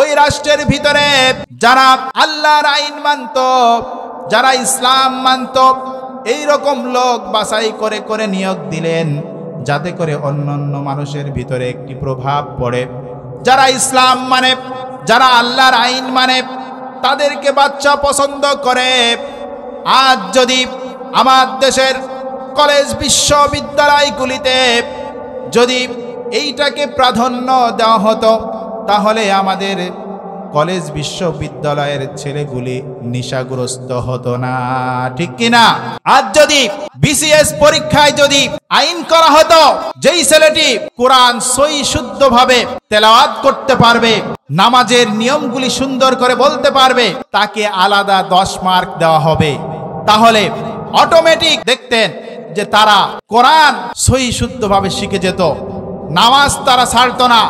ওই রাষ্ট্রের ভিতরে যারা আল্লাহর আইন মানত, যারা ইসলাম মানত, এই রকম লোক বাছাই করে করে নিয়োগ দিলেন, যাতে করে অন্যান্য মানুষের ভিতরে একটি প্রভাব পড়ে। যারা ইসলাম মানে, যারা আল্লাহর আইন মানে, তাদেরকে বাচ্চা পছন্দ করে। আজ যদি আমার দেশের কলেজ বিশ্ববিদ্যালয়গুলিতে যদি এইটাকে প্রাধান্য দেওয়া হতো, তাহলে আমাদের কলেজ বিশ্ববিদ্যালয়ের ছেলেগুলি নেশাগ্রস্ত হতো না, ঠিক কিনা? আজ যদি বিসিএস পরীক্ষায় যদি আইন করা হতো, যেই ছেলেটি কোরআন সহি শুদ্ধভাবে তেলাওয়াত করতে পারবে, নামাজের নিয়মগুলি সুন্দর করে বলতে পারবে, তাকে আলাদা 10 মার্ক দেওয়া হবে, তাহলে অটোমেটিক দেখতেন যে তারা কোরআন সহি শুদ্ধভাবে শিখে যেত, নামাজ তারা ছাড়তো না।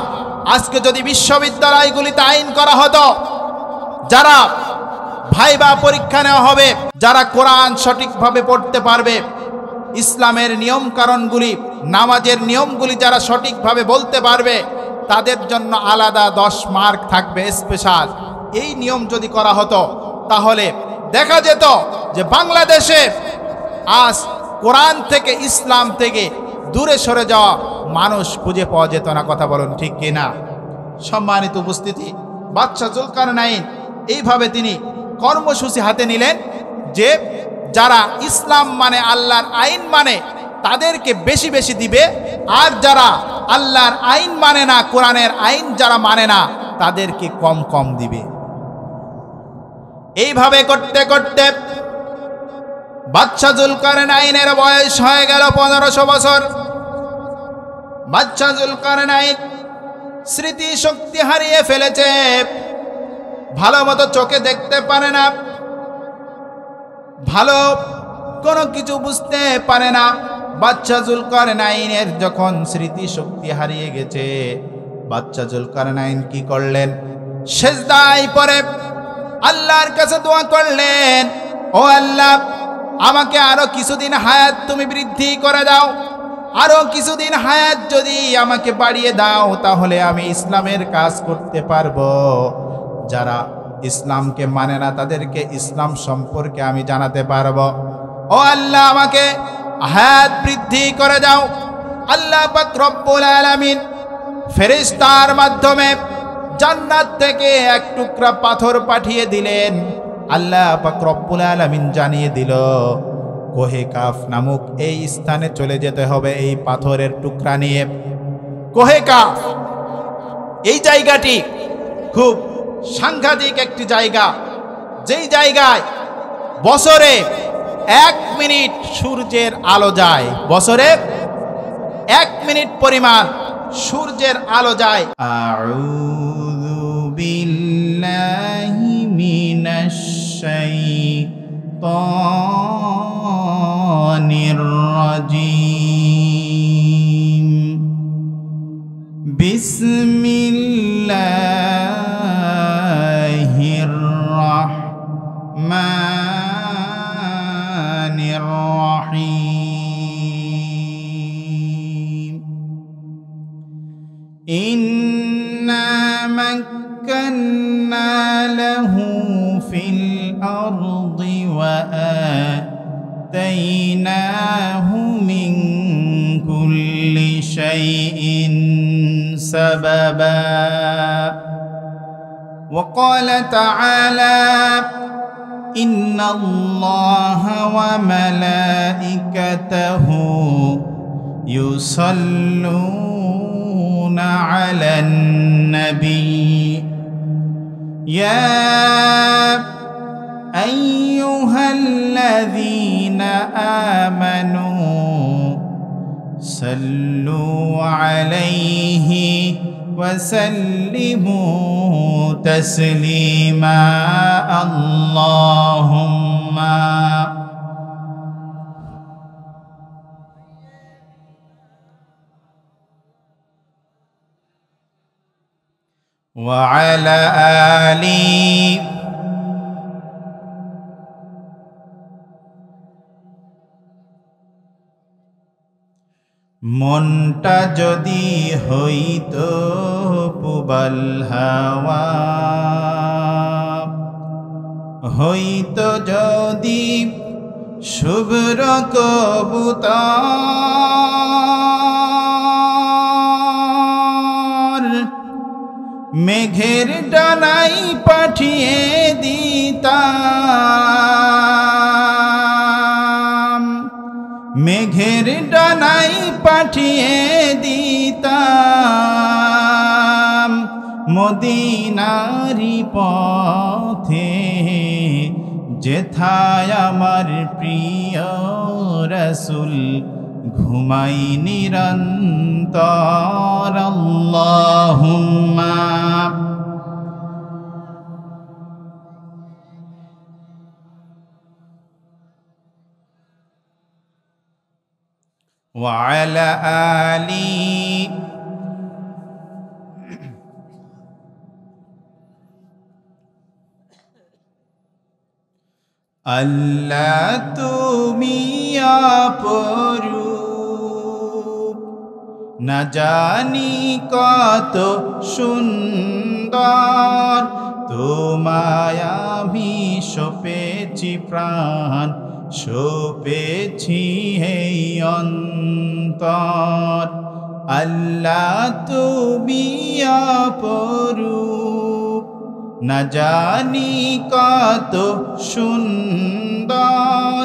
আজকে যদি বিশ্ববিদ্যালয়গুলিতে আইন করা হতো, যারা ভাইবা পরীক্ষা নেওয়া হবে, যারা কোরআন সঠিকভাবে পড়তে পারবে, ইসলামের নিয়ম কারণগুলি, নামাজের নিয়মগুলি যারা সঠিকভাবে বলতে পারবে, তাদের জন্য আলাদা 10 মার্ক থাকবে স্পেশাল। এই নিয়ম যদি করা হতো, তাহলে দেখা যেত যে বাংলাদেশে আজ কোরআন থেকে, ইসলাম থেকে দূরে সরে যাওয়া মানুষ খুঁজে পাওয়া যেত না। কথা বলুন ঠিক কিনা? সম্মানিত উপস্থিতি, বাদশাহ জুলকারনাইন এইভাবে তিনি কর্মসূচি হাতে নিলেন যে যারা ইসলাম মানে, আল্লাহর আইন মানে, তাদেরকে বেশি বেশি দিবে, আর যারা আল্লাহর আইন মানে না, কোরআনের আইন যারা মানে না, তাদেরকে কম কম দিবে। এইভাবে করতে করতে বাদশাহ জুলকারনাইনের বয়স হয়ে গেল 1500 বছর। বাদশাহ জুলকারনাইন স্মৃতি শক্তি হারিয়ে ফেলেছে, ভালো মতো চোখে দেখতে পারে না, ভালো কোনো কিছু বুঝতে পারে না। বাদশাহ জুলকারনাইনের যখন স্মৃতি শক্তি হারিয়ে গেছে, বাদশাহ জুলকারনাইন কি করলেন? সেজদায় পড়ে আল্লাহর কাছে দোয়া করলেন, ও আল্লাহ, আমাকে আরো কিছুদিন হায়াত তুমি বৃদ্ধি করে দাও, আরো কিছুদিন হায়াত যদি আমাকে বাড়িয়ে দাও, তাহলে আমি ইসলামের কাজ করতে পারবো। যারা ইসলামকে মানে না, তাদেরকে ইসলাম সম্পর্কে আমি জানাতে পারবো। ও আল্লাহ, আমাকে হায়াত বৃদ্ধি করে দাও। আল্লাহ পাক রব্বুল আলামিন ফেরেশতার মাধ্যমে জান্নাত থেকে এক টুকরা পাথর পাঠিয়ে দিলেন। আল্লাহ পাক রব্বুল আলামিন জানিয়ে দিল, কোহে কাফ নামক এই স্থানে চলে যেতে হবে এই পাথরের টুকরা নিয়ে। কোহে কাফ এই জায়গাটি খুব সাংঘাতিক একটি জায়গা, যেই জায়গায় বছরে 1 মিনিট সূর্যের আলো যায়, বছরে 1 মিনিট পরিমাণ সূর্যের আলো যায়। আউযু বিল্লাহি মিনাশ শাইতানির রাজীম। বিসমিল্লাহির রাহমানির রাহিম। ইন্না মাক্কান্না লাহু ফিল আরদি ওয়া আতাইনাহু মিন কুল্লি শাইইন সাবাবা। ওয়া ক্বালা তাআলা ইন্নাল্লাহা ওয়া মালাইকাতাহু ইউসাল্লুনা আলান নবী ইয়া আইয়ুহাল্লাযীনা আমানু সাল্লু আলাইহি ওয়া সাল্লিমু তাসলিমা। আল্লাহুম্মা ওয়া আলা আলি মনটা যদি হইতো পুবাল হাওয়া, হইতো যদি শুভ্র কবুতর, মেঘের ডানাই পাঠিয়ে দিতাম, মেঘের ডানাই পাঠিয়ে দিতাম মদিনারি পথে, যেথায় আমার প্রিয় রাসূল ঘুমাই নিরন্তর। আল্লাহুম্মা ওয়া আলা আলি আল্লাহ তুমি অপরূপ, না জানি কত সুন্দর, তোমায় আমি সপেছি প্রাণ, সপেছি এই অন্তর। আল্লাহ তুমি অপরূপ, না জানি কত সুন্দর,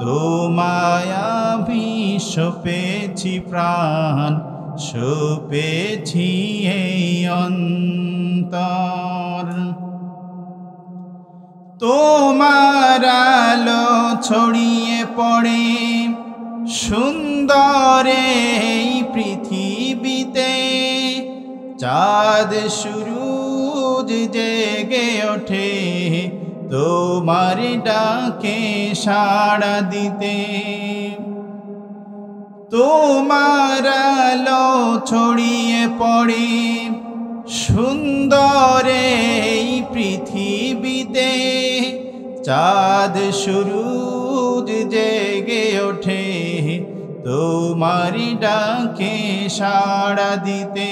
তোমায় আমি সপেছি প্রাণ, সপেছি এই অন্তর। তোমার আলো ছড়িয়ে পড়ে সুন্দর এই পৃথিবীতে, চাঁদ সূরজ জেগে ওঠে তোমার ডাকে সাড়া দিতে। তোমার আলো ছড়িয়ে পড়ে সুন্দর এই পৃথিবীতে, চাঁদ সূরজ জেগে ওঠে তোমার ডাকে সাড়া দিতে।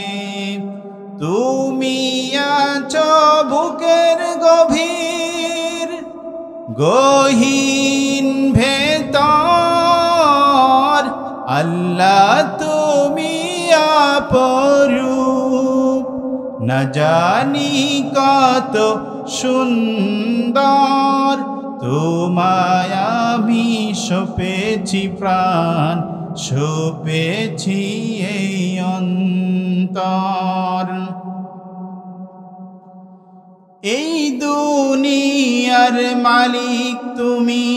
তুমি আছো বুকের গভীর গহীন ভেতর, আল্লাহ তুমি অপরূপ, না জানি কত সুন্দর, তোমায় আমি সপেছি প্রাণ, সপেছি এই অন্তর। এই দুনিয়ার মালিক তুমি,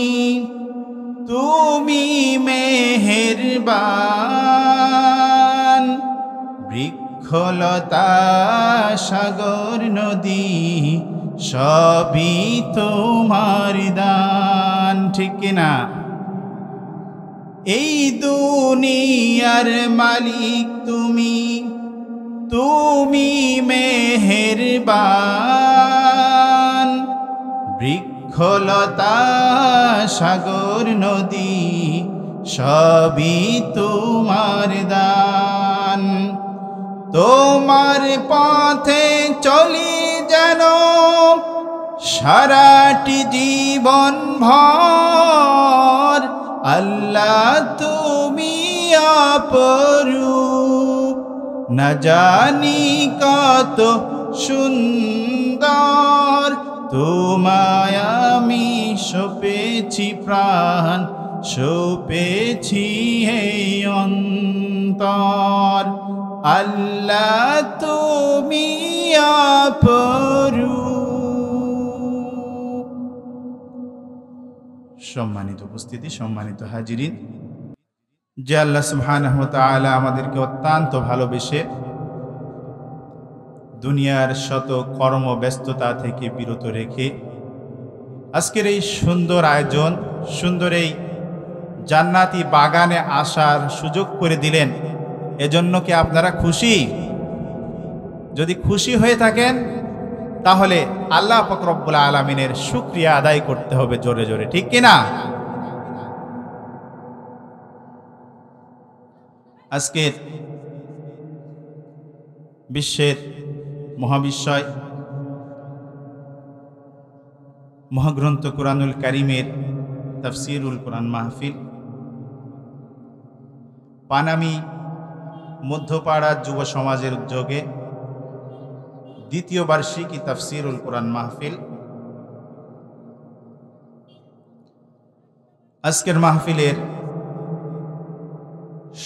তুমি মেহেরবান, বৃক্ষলতা সাগর নদী সবই তোমার দান, ঠিক কিনা? এই দুনিয়ার মালিক তুমি, তুমি মেহেরবান, বৃক্ষলতা সাগর নদী সবই তোমার দান। তোমার পথে চলি যেন সারাটি জীবন ভর, আল্লাহ তুমি অপরূপ, না জানি কত সুন্দর, তোমায় আমি সপেছি প্রাণ, সপেছি এই অন্তর। আল্লাহ তুমি অপরূপ। সম্মানিত উপস্থিতি, সম্মানিত হাজিরিন, যে আল্লাহ সুবহানাহু ওয়া তাআলা আমাদেরকে অত্যন্ত ভালোবেসে দুনিয়ার শত কর্মব্যস্ততা থেকে বিরত রেখে আজকের এই সুন্দর আয়োজন, সুন্দর এই জান্নাতি বাগানে আসার সুযোগ করে দিলেন, এজন্য কি আপনারা খুশি? যদি খুশি হয়ে থাকেন তাহলে আল্লাহ পাক রব্বুল আলামিনের শুকরিয়া আদায় করতে হবে জোরে জোরে, ঠিক কিনা? আজকের বিশ্বের মহাবিশ্বয় মহাগ্রন্থ কুরআনুল কারীমের তাফসীরুল কুরআন মাহফিল পানামী মধ্যপাড়া যুব সমাজের উদ্যোগে দ্বিতীয় বার্ষিকী তাফসীরুল কুরআন মাহফিল। আজকের মাহফিলের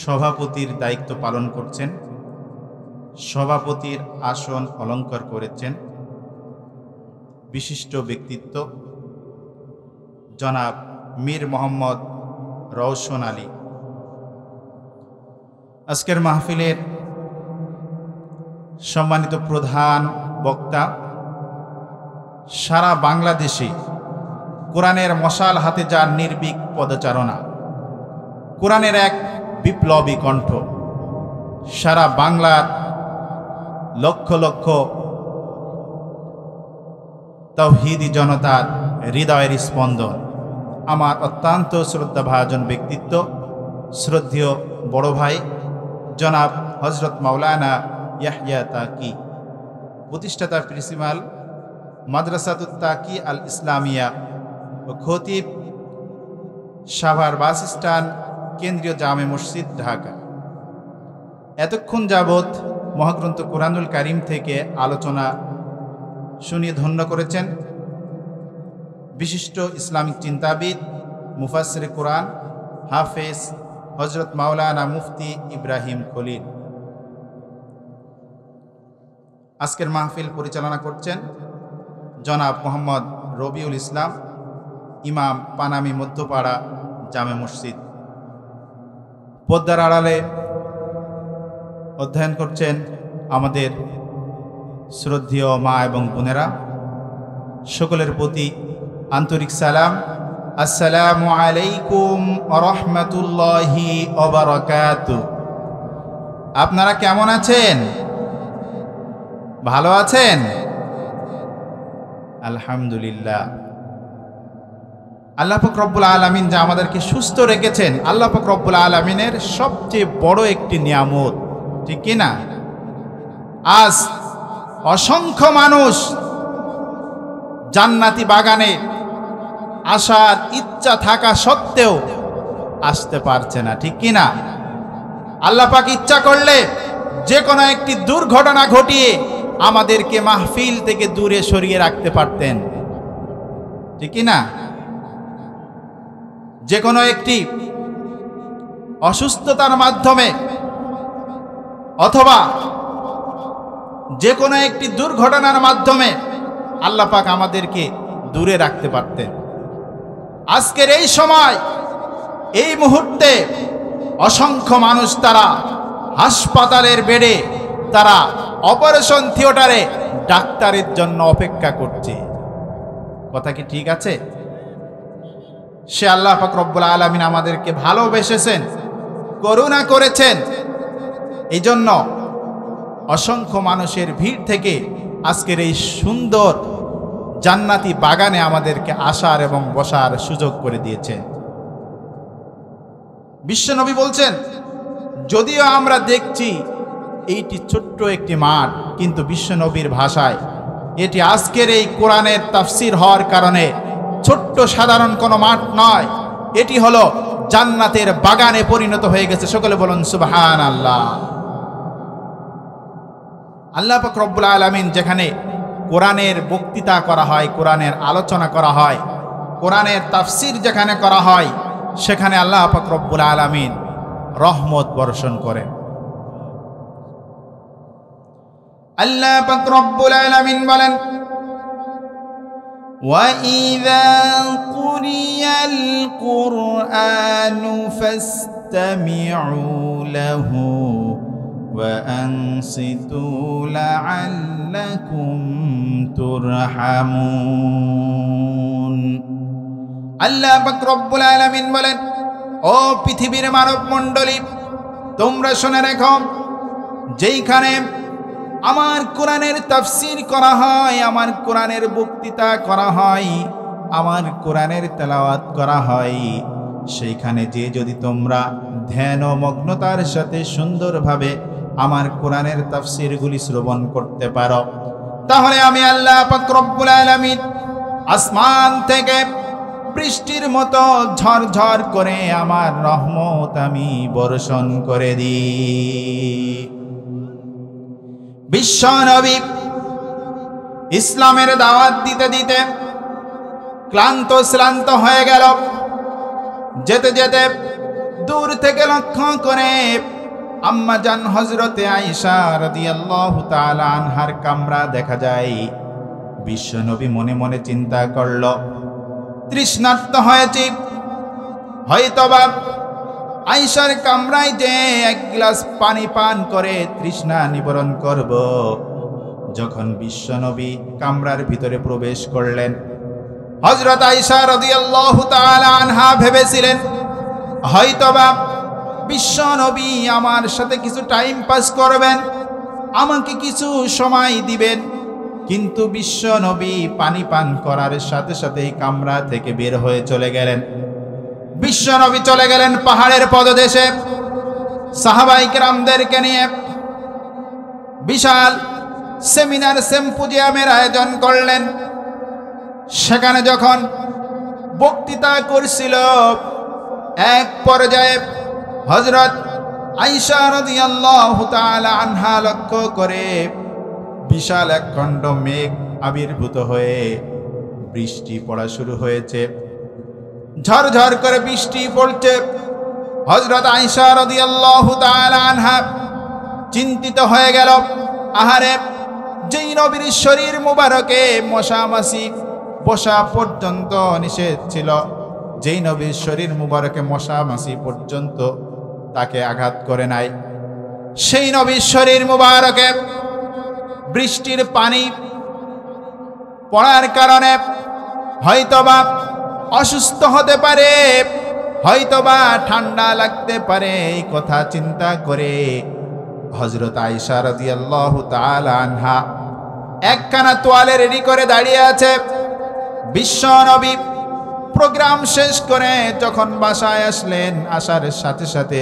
সভাপতির দায়িত্ব পালন করছেন, সভাপতির আসন অলংকার করেছেন বিশিষ্ট ব্যক্তিত্ব জনাব মীর মোহাম্মদ রওশন আলী। আজকের মাহফিলের সম্মানিত প্রধান বক্তা, সারা বাংলাদেশে কোরআনের মশাল হাতে যার নির্ভীক পদচারণা, কোরআনের এক বিপ্লবী কণ্ঠ, সারা বাংলার লক্ষ লক্ষ তাওহীদি জনতার হৃদয়ের স্পন্দন, আমার অত্যন্ত শ্রদ্ধাভাজন ব্যক্তিত্ব, শ্রদ্ধেয় বড় ভাই জনাব হযরত মাওলানা ইয়াহইয়া তাকি, প্রতিষ্ঠাতা প্রিন্সিপাল মাদ্রাসাতুত তাকি আল ইসলামিয়া ও খতিব সাভার বাস স্ট্যান্ড কেন্দ্রীয় জামে মসজিদ ঢাকা। এতক্ষণ যাবৎ মহাগ্রন্থ কুরআনুল কারীম থেকে আলোচনা শুনিয়ে ধন্য করেছেন বিশিষ্ট ইসলামিক চিন্তাবিদ, মুফাসসিরে কুরআন, হাফেজ হযরত মাওলানা মুফতি ইব্রাহিম খলিল। আজকের মাহফিল পরিচালনা করছেন জনাব মোহাম্মদ রবিউল ইসলাম, ইমাম, পানামী মধ্যপাড়া জামে মসজিদ। পর্দার আড়ালে অধ্যয়ন করছেন আমাদের শ্রদ্ধেয় মা এবং বোনেরা। সকলের প্রতি আন্তরিক সালাম, আসসালামু আলাইকুম ওয়া রাহমাতুল্লাহি ওয়া বারাকাতুহু। আপনারা কেমন আছেন? ভালো আছেন? আলহামদুলিল্লাহ। আল্লাহ পাক রব্বুল আলামিন যা আমাদেরকে সুস্থ রেখেছেন, আল্লাহ পাক রব্বুল আলামিনের সবচেয়ে বড় একটি নিয়ামত, ঠিক কি না? আজ অসংখ্য মানুষ জান্নাতি বাগানে আসার ইচ্ছা থাকা সত্ত্বেও আসতে পারছে না, ঠিক কি না? আল্লাহ পাক ইচ্ছা করলে যে কোনো একটি দুর্ঘটনা ঘটিয়ে আমাদেরকে মাহফিল থেকে দূরে সরিয়ে রাখতে পারতেন, ঠিক কি না? যে কোনো একটি অসুস্থতার মাধ্যমে অথবা যে কোনো একটি দুর্ঘটনার মাধ্যমে আল্লাহ পাক আমাদেরকে দূরে রাখতে পারতেন। আজকের এই সময়, এই মুহূর্তে অসংখ্য মানুষ তারা হাসপাতালের বেডে, তারা অপারেশন থিয়েটারে ডাক্তারের জন্য অপেক্ষা করছে। কথা কি ঠিক আছে? সে আল্লাহ পাক রব্বুল আলামিন আমাদেরকে ভালোবেসেছেন, করুণা করেছেন, এই জন্য অসংখ্য মানুষের ভিড় থেকে আজকের এই সুন্দর জান্নাতি বাগানে আমাদেরকে আসার এবং বসার সুযোগ করে দিয়েছেন। বিশ্বনবী বলছেন, যদিও আমরা দেখছি এইটি ছোট্ট একটি মাঠ, কিন্তু বিশ্বনবীর ভাষায় এটি আজকের এই কোরআনের তাফসীর হওয়ার কারণে ছোট্ট সাধারণ কোনো মাঠ নয়, এটি হলো জান্নাতের বাগানে পরিণত হয়ে গেছে। সকলে বলুন সুবহানাল্লাহ। আল্লাহ পাক রব্বুল আলামিন যেখানে কোরআনের বক্তৃতা করা হয়, কোরআনের আলোচনা করা হয়, কোরআনের তাফসীর যেখানে করা হয়, সেখানে আল্লাহ পাক রব্বুল আলামিন রহমত বর্ষণ করেন। আল্লাহ পাক রব্বুল আলামিন বলেন, وَإِذَا قُرِئَ الْقُرْآنُ فَاسْتَمِعُوا لَهُ وَأَنصِتُوا لَعَلَّكُمْ تُرْحَمُونَ। আল্লাহ পাক রব্বুল আলামিন বলেন, ও পৃথিবীর মানব মণ্ডলী, তোমরা শুনে রেখো, যেইখানে আমার কোরআনের তাফসীর করা হয়, আমার কোরআনের বক্তৃতা করা হয়, আমার কোরআনের তেলাওয়াত করা হয়, সেইখানে যে যদি তোমরা ধ্যান ও মগ্নতার সাথে সুন্দরভাবে আমার কোরআনের তাফসীরগুলি শ্রবণ করতে পারো, তাহলে আমি আল্লাহ পাক রব্বুল আলামিন আসমান থেকে বৃষ্টির মতো ঝরঝর করে আমার রহমত আমি বর্ষণ করে দিই। বিশ্ব নবী ইসলামের দাওয়াত দিতে দিতে ক্লান্ত শ্রান্ত হয়ে গেল। যেতে যেতে দূর থেকে লক্ষ্য করে আম্মা জান হযরতে আয়েশা রাদিয়াল্লাহু তাআলা আনহার কামরা দেখা যায়। বিশ্ব নবী মনে মনে চিন্তা করল, তৃষ্ণার্ত হয়েছি, হয়তোবা আয়েশার কামরায় যে এক গ্লাস পানি পান করে তৃষ্ণা নিবারণ করব। যখন বিশ্ব নবী কামরার ভিতরে প্রবেশ করলেন, হযরত আয়েশা রাদিয়াল্লাহু তাআলা আনহা ভেবেছিলেন হয়তোবা বিশ্ব নবী আমার সাথে কিছু টাইম পাস করবেন, আমাকে কিছু সময় দিবেন। কিন্তু বিশ্ব নবী পানি পান করার সাথে সাথেই কামরা থেকে বের হয়ে চলে গেলেন। বিশ্ব নবী চলে গেলেন পাহাড়ের পদদেশে সাহাবায়ে কেরামদেরকে নিয়ে। বিশাল সেমিনার সিম্পোজিয়ামের আয়োজন করলেন। সেখানে যখন বক্তৃতা করছিল, এক পর্যায়ে হযরত আয়েশা রাদিয়াল্লাহু তাআলা আনহা লক্ষ্য করে বিশাল এক খণ্ড মেঘ আবির্ভূত হয়ে বৃষ্টি পড়া শুরু হয়েছে। ঝরঝর করে বৃষ্টি পড়ছে। হযরত আয়েশা রাদিয়াল্লাহু তাআলা আনহা চিন্তিত হয়ে গেল, আহারে, যেই নবীর শরীর মুবারকে মশা মাছি বসা পর্যন্ত নিষেধ ছিল, যেই নবীর শরীর মুবারকে মশা মাছি পর্যন্ত তাকে আঘাত করে নাই, সেই নবীর শরীর মুবারকে বৃষ্টির পানি পড়ার কারণে হয়তোবা অসুস্থ হতে পারে, হয়তোবা ঠান্ডা লাগতে পারে। এই কথা চিন্তা করে হযরত আয়েশা রাদিয়াল্লাহু তাআলা আনহা একখানা তোয়ালে রেডি করে দাঁড়িয়ে আছে। বিশ্ব নবী প্রোগ্রাম শেষ করে যখন বাসায় আসলেন, আসার সাথে সাথে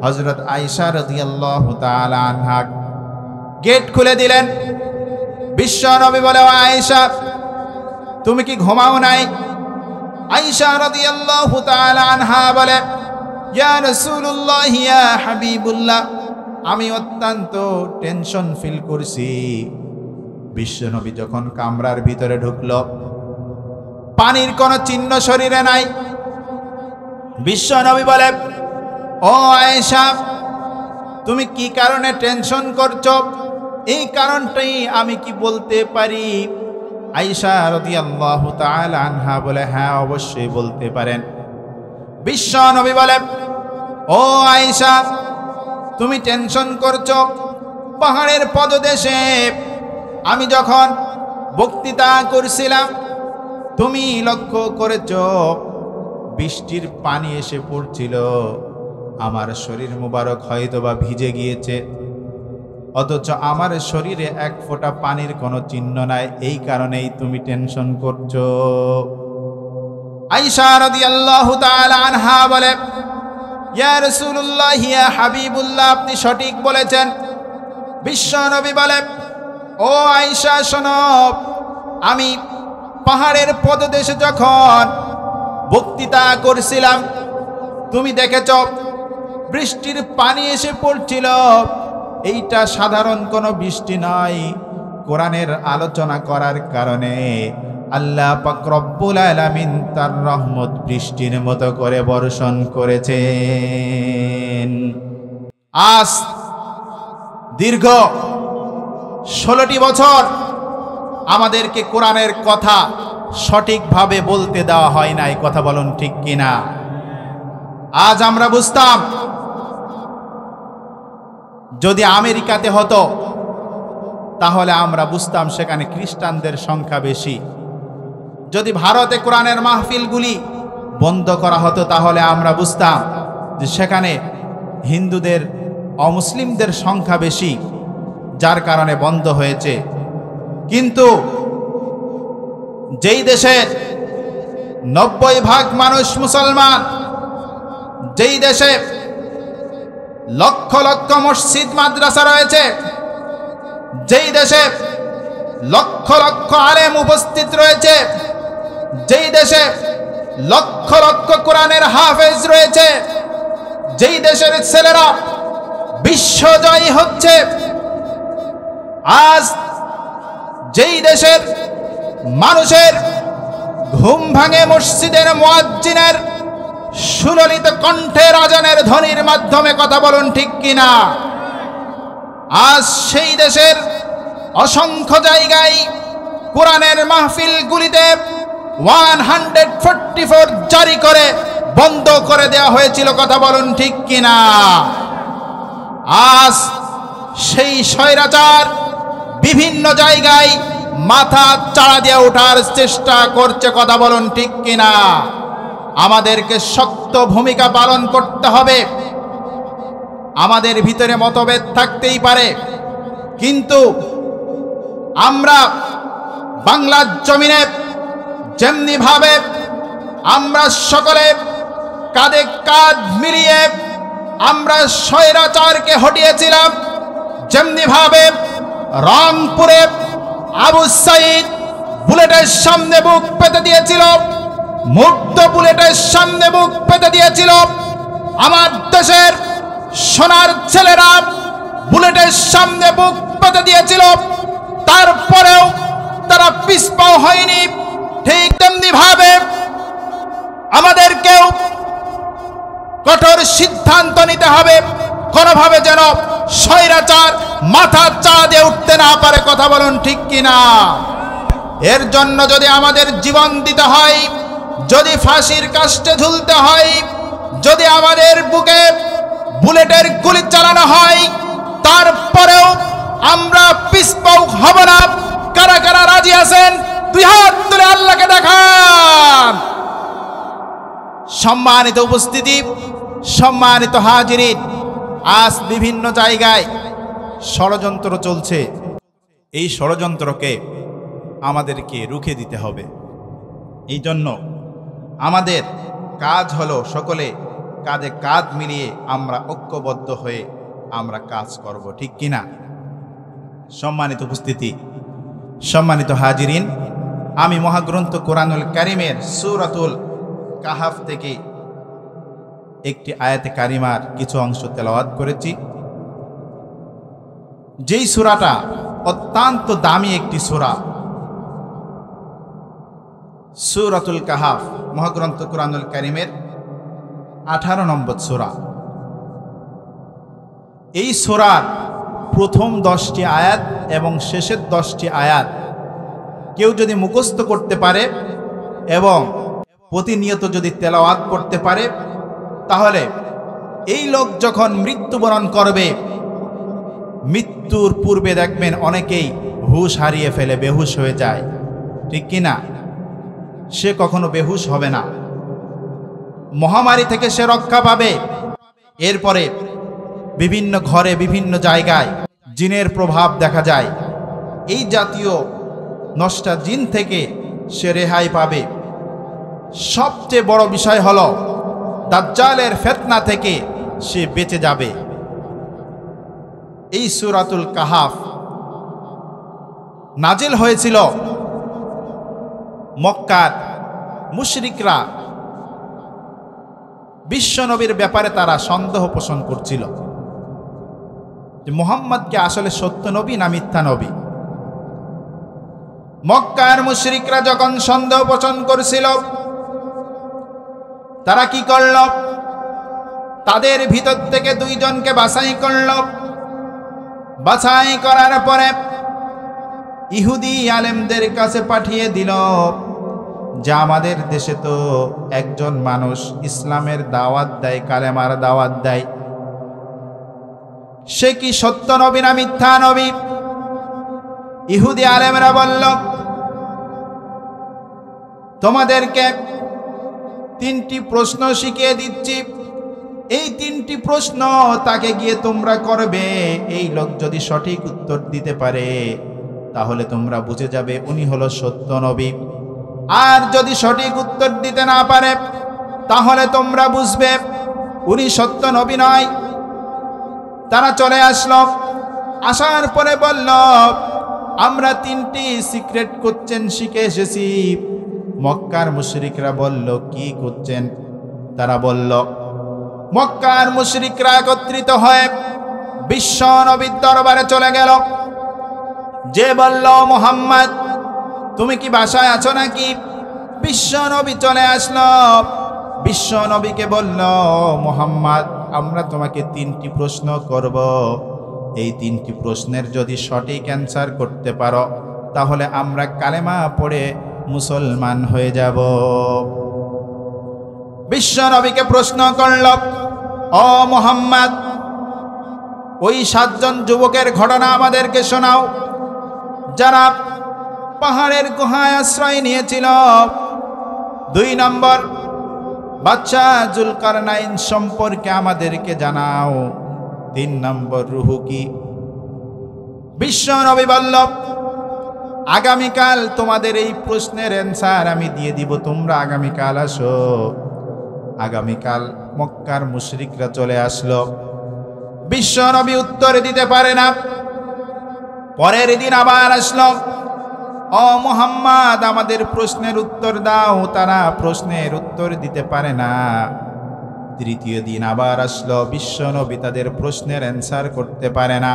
হযরত আয়েশা রাদিয়াল্লাহু তাআলা আনহা গেট খুলে দিলেন। বিশ্ব নবী বলে, আয়েশা, তুমি কি ঘুমাও নাই? আয়েশা রাদিয়াল্লাহু তাআলা আনহা বলে, ইয়া রাসূলুল্লাহ, ইয়া হাবিবুল্লাহ, আমি অত্যন্ত টেনশন ফিল করছি। বিশ্ব নবী যখন কামরার ভিতরে ঢুকল, পানির কোনো চিহ্ন শরীরে নাই। বিশ্ব নবী বলে, ও আয়েশা, তুমি কি কারণে টেনশন করছো? এই কারণটাই আমি কি বলতে পারি? আয়েশা রাদিয়াল্লাহু তাআলা আনহা বলে, হ্যাঁ, অবশ্যই বলতে পারেন। বিশ্ব নবী বলে, ও আয়েশা, তুমি টেনশন করছো পাহাড়ের পদদেশে আমি যখন বক্তৃতা করছিলাম, তুমি লক্ষ্য করেছো বৃষ্টির পানি এসে পড়ছিল, আমার শরীর মুবারক হয়তোবা ভিজে গিয়েছে, অথচ আমার শরীরে এক ফোঁটা পানির কোনো চিহ্ন নাই, এই কারণেই তুমি টেনশন করছো। আয়েশা রাদিয়াল্লাহু তাআলা আনহা বলে, ইয়া রাসূলুল্লাহ, ইয়া হাবিবুল্লাহ, আপনি সঠিক বলেছেন। বিশ্ব নবী বলে, ও আয়েশা, শোনো, আমি পাহাড়ের পদদেশে যখন বক্তৃতা করছিলাম, তুমি দেখেছ বৃষ্টির পানি এসে পড়ছিল। এইটা সাধারণ কোনো বৃষ্টি নয়, কোরআনের আলোচনা করার কারণে আল্লাহ পাক রব্বুল আলামিন তার রহমত বৃষ্টির মতো করে বর্ষণ করেছেন। আজ দীর্ঘ 16টি বছর আমাদেরকে কোরআনের কথা সঠিকভাবে বলতে দেওয়া হয় নাই। কথা বলুন ঠিক কিনা? আজ আমরা বুঝতাম, যদি আমেরিকাতে হতো তাহলে আমরা বুঝতাম সেখানে খ্রিস্টানদের সংখ্যা বেশি। যদি ভারতে কোরআনের মাহফিলগুলি বন্ধ করা হতো তাহলে আমরা বুঝতাম যে সেখানে হিন্দুদের, অমুসলিমদের সংখ্যা বেশি, যার কারণে বন্ধ হয়েছে। কিন্তু যেই দেশে 90% মানুষ মুসলমান, যেই দেশে লক্ষ লক্ষ মসজিদ মাদ্রাসা রয়েছে, যেই দেশে লক্ষ লক্ষ আলেম উপস্থিত রয়েছে, যেই দেশে লক্ষ লক্ষ কোরআনের হাফেজ রয়েছে, যেই দেশের ছেলেরা বিশ্বজয়ী হচ্ছে, আজ যেই দেশের মানুষের ঘুম ভাঙে মসজিদের মুয়াজ্জিনের সুললিত কণ্ঠের আজানের ধ্বনির মাধ্যমে, কথা বলুন ঠিক কিনা? আজ সেই দেশের অসংখ্য জায়গায় কোরআনের মাহফিলগুলিতে 144 জারি করে বন্ধ করে দেওয়া হয়েছিল, কথা বলুন ঠিক কিনা? আজ সেই স্বৈরাচার বিভিন্ন জায়গায় মাথা চাড়া দিয়ে ওঠার চেষ্টা করছে, কথা বলুন ঠিক কিনা? আমাদেরকে শক্ত ভূমিকা পালন করতে হবে। আমাদের ভিতরে মতভেদ থাকতেই পারে, কিন্তু আমরা বাংলার জমিনে যেমনি ভাবে আমরা সকলে কাঁধে কাঁধ মিলিয়ে আমরা স্বৈরাচারকে হটিয়েছিলাম, যেমনি ভাবে রংপুরে আবু সাইদ বুলেটের সামনে বুক পেতে দিয়েছিল, মুগ্ধ বুলেটের সামনে বুক পেতে দিয়েছিল, আমার দেশের সোনার ছেলেরা বুলেটের সামনে বুক পেতে দিয়েছিল, তারপরেও তারা পিছপা হয়নি। ঠিক তেমনি ভাবে আমাদেরকেও কঠোর সিদ্ধান্ত নিতে হবে, কোনোভাবে যেন স্বৈরাচার মাথা চাড়া দিয়ে উঠতে না পারে, কথা বলুন ঠিক কিনা? এর জন্য যদি আমাদের জীবন দিতে হয়, যদি ফাঁসির কাস্টে ঝুলতে হয়, যদি আমাদের বুকে বুলেটের গুলি চালানো হয়, তারপরেও আমরা পিছপা হব না। কারা কারা রাজি আছেন? দুই হাত তুলে আল্লাহকে দেখান। সম্মানিত উপস্থিতি, সম্মানিত হাজিরিন, আজ বিভিন্ন জায়গায় ষড়যন্ত্র চলছে। এই ষড়যন্ত্রকে আমাদেরকে রুখে দিতে হবে। এই জন্য আমাদের কাজ হলো সকলে কাঁধে কাঁধ মিলিয়ে আমরা ঐক্যবদ্ধ হয়ে আমরা কাজ করব, ঠিক কিনা? সম্মানিত উপস্থিতি, সম্মানিত হাজিরিন, আমি মহাগ্রন্থ কোরআনুল কারীমের সূরাতুল কাহাফ থেকে একটি আয়াতে কারিমার কিছু অংশ তেলাওয়াত করেছি। যেই সূরাটা অত্যন্ত দামি একটি সূরা, সূরাতুল কাহাফ, মহাগ্রন্থ কোরআনুল কারীমের 18 নম্বর সূরা। এই সূরার প্রথম 10টি আয়াত এবং শেষের 10টি আয়াত কেউ যদি মুখস্থ করতে পারে এবং প্রতিনিয়ত যদি তেলাওয়াত করতে পারে, তাহলে এই লোক যখন মৃত্যুবরণ করবে, মৃত্যুর পূর্বে দেখবেন অনেকেই হুঁশ হারিয়ে ফেলে, বেহুশ হয়ে যায়, ঠিক কিনা? সে কখনো বেহুশ হবে না, মহামারী থেকে সে রক্ষা পাবে। এরপরে বিভিন্ন ঘরে বিভিন্ন জায়গায় জিনের প্রভাব দেখা যায়, এই জাতীয় নষ্টা জিন থেকে সে রেহাই পাবে। সবচেয়ে বড় বিষয় হলো দাজ্জালের ফিতনা থেকে সে বেঁচে যাবে। এই সূরাতুল কাহাফ নাজিল হয়েছিল মক্কার মুশরিকরা বিশ্বনবীর ব্যাপারে তারা সন্দেহ পোষণ করছিল যে মুহাম্মদকে আসলে সত্য নবী না মিথ্যা নবী। মক্কার মুশরিকরা যখন সন্দেহ পোষণ করছিল, তারা কি করল? তাদের ভিতর থেকে 2 জনকে বাছাই করল। বাছাই করার পরে ইহুদি আলেমদের কাছে পাঠিয়ে দিল যে আমাদের দেশে তো একজন মানুষ ইসলামের দাওয়াত দেয়, কালেমার দাওয়াত দেয়, সে কি সত্য নবী না মিথ্যা নবী? ইহুদি আলেমরা বলল, তোমাদেরকে 3টি প্রশ্ন শিখিয়ে দিচ্ছি, এই 3টি প্রশ্ন তাকে গিয়ে তোমরা করবে। এই লোক যদি সঠিক উত্তর দিতে পারে তাহলে তোমরা বুঝে যাবে উনি হলো সত্য নবী, আর যদি সঠিক উত্তর দিতে না পারে তাহলে তোমরা বুঝবে উনি সত্য নবী নয়। তারা চলে আসলো, আসার পরে বলল, আমরা 3টি সিক্রেট কোশ্চেন শিখে এসেছি, মক্কার মুশরিকরা বলল, কি করছেন? তারা বলল, মক্কার মুশরিকরা একত্রিত হয়ে বিশ্ব নবীর দরবারে চলে গেল। যে বলল, মুহাম্মদ তুমি কি বাসায় আছো নাকি? বিশ্ব নবী চলে আসলো। বিশ্ব নবীকে বলল, মুহাম্মদ আমরা তোমাকে 3টি প্রশ্ন করব, এই 3টি প্রশ্নের যদি সঠিক অ্যান্সার করতে পারো তাহলে আমরা কালেমা পড়ে মুসলমান হয়ে যাব। বিশ্ব নবীকে প্রশ্ন করল, ও মুহাম্মদ ওই 7 জন যুবকের ঘটনা আমাদেরকে শোনাও যারা পাহাড়ের গুহায় আশ্রয় নিয়েছিল। 2 নম্বর, বাদশা জুলকারনাইন সম্পর্কে আমাদেরকে জানাও। 3 নম্বর, রূহ কি? বিশ্ব নবী বলল, আগামীকাল তোমাদের এই প্রশ্নের অ্যান্সার আমি দিয়ে দিব, তোমরা আগামীকাল আসো। আগামীকাল মক্কার মুশরিকরা চলে আসলো। বিশ্ব নবী উত্তর দিতে পারে না। পরের দিন আবার আসলো, ও মুহাম্মদ আমাদের প্রশ্নের উত্তর দাও। তারা প্রশ্নের উত্তর দিতে পারে না। তৃতীয় দিন আবার আসলো, বিশ্ব নবী তাদের প্রশ্নের অ্যান্সার করতে পারে না।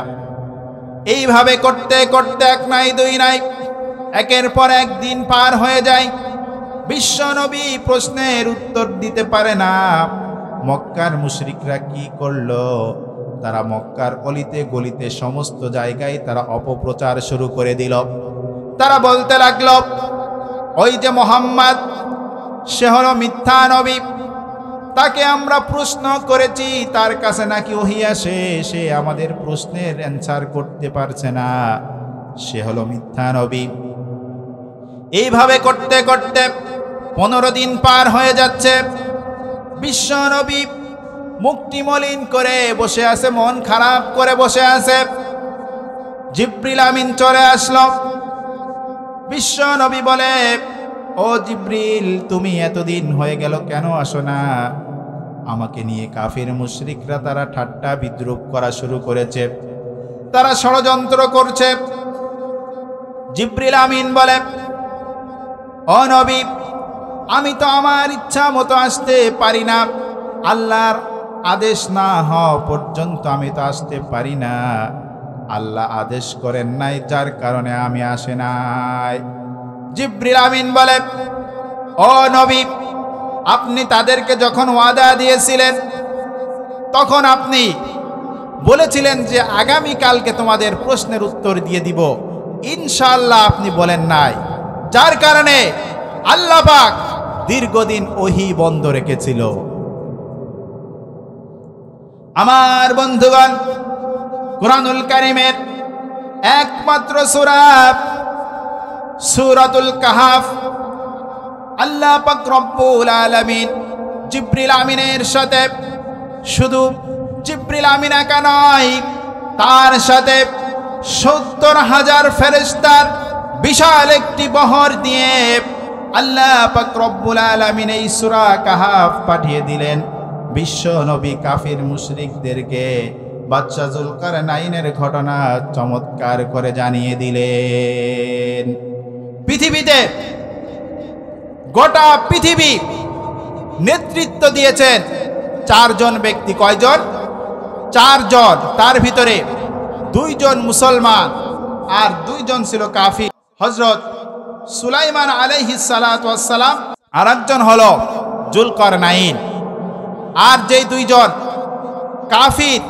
এইভাবে করতে করতে 1 নাই 2 নাই, একের পর এক দিন পার হয়ে যায়। বিশ্ব নবী প্রশ্নের উত্তর দিতে পারে না। মক্কার মুশরিকরা কি করলো? তারা মক্কার অলিতে গলিতে সমস্ত জায়গায় তারা অপপ্রচার শুরু করে দিল। তারা বলতে লাগলো, ওই যে মুহাম্মদ সে হলো মিথ্যা নবী, তাকে আমরা প্রশ্ন করেছি, তার কাছে নাকি ওহী আসে, সে আমাদের প্রশ্নের অ্যান্সার করতে পারছে না, সে হলো মিথ্যা নবী। এইভাবে করতে করতে 15 দিন পার হয়ে যাচ্ছে। বিশ্ব নবী মুক্তি মলিন করে বসে আছে, মন খারাপ করে বসে আছে। জিবরিল আমিন চলে আসলো। বিশ্ব নবী বলে, ও জিবরিল তুমি এতদিন হয়ে গেল কেন আসো না? আমাকে নিয়ে কাফির মুশরিকরা তারা ঠাট্টা বিদ্রুপ করা শুরু করেছে, তারা ষড়যন্ত্র করছে। জিবরিল আমিন বলে, ও নবী আমি তো আমার ইচ্ছা মতো আসতে পারি না, আল্লাহর আদেশ না হওয়া পর্যন্ত আমি তো আসতে পারি না। আল্লাহ আদেশ করেন নাই, যার কারণে আমি আসে নাই। জিবরিল আমিন বলে, ও নবী আপনি তাদেরকে যখন ওয়াদা দিয়েছিলেন তখন আপনি বলেছিলেন যে আগামীকালকে তোমাদের প্রশ্নের উত্তর দিয়ে দিব, ইনশাআল্লাহ আপনি বলেন নাই, যার কারণে আল্লাহ পাক দীর্ঘদিন ওহী বন্ধ রেখেছিল। আমার বন্ধুগণ, কুরআনুল কারীমের একমাত্র সূরা সূরাতুল কাহফ, আল্লাহ পাক রব্বুল আলামিন জিবরিল আমিনের সাথে, শুধু জিবরিল আমিন একা নয়, তার সাথে 70,000 ফেরেশতার বিশাল একটি বহর দিয়ে আল্লাহ পাক রব্বুল আলামিন এই সূরা কাহফ পাঠিয়ে দিলেন বিশ্ব নবী কাফির মুশরিকদেরকে বাদশা জুলকারনাইনের ঘটনা চমৎকার করে জানিয়ে দিলেন। পৃথিবীতে গোটা পৃথিবী নেতৃত্ব দিয়েছেন 4 জন ব্যক্তি। কয়জন? 4 জন। তার ভিতরে 2 জন মুসলমান আর 2 জন ছিল কাফির। হযরত সুলাইমান আলাইহিস সালাতু ওয়াস সালাম, আর একজন হলো জুলকারনাইন। আর যেই 2 জন কাফির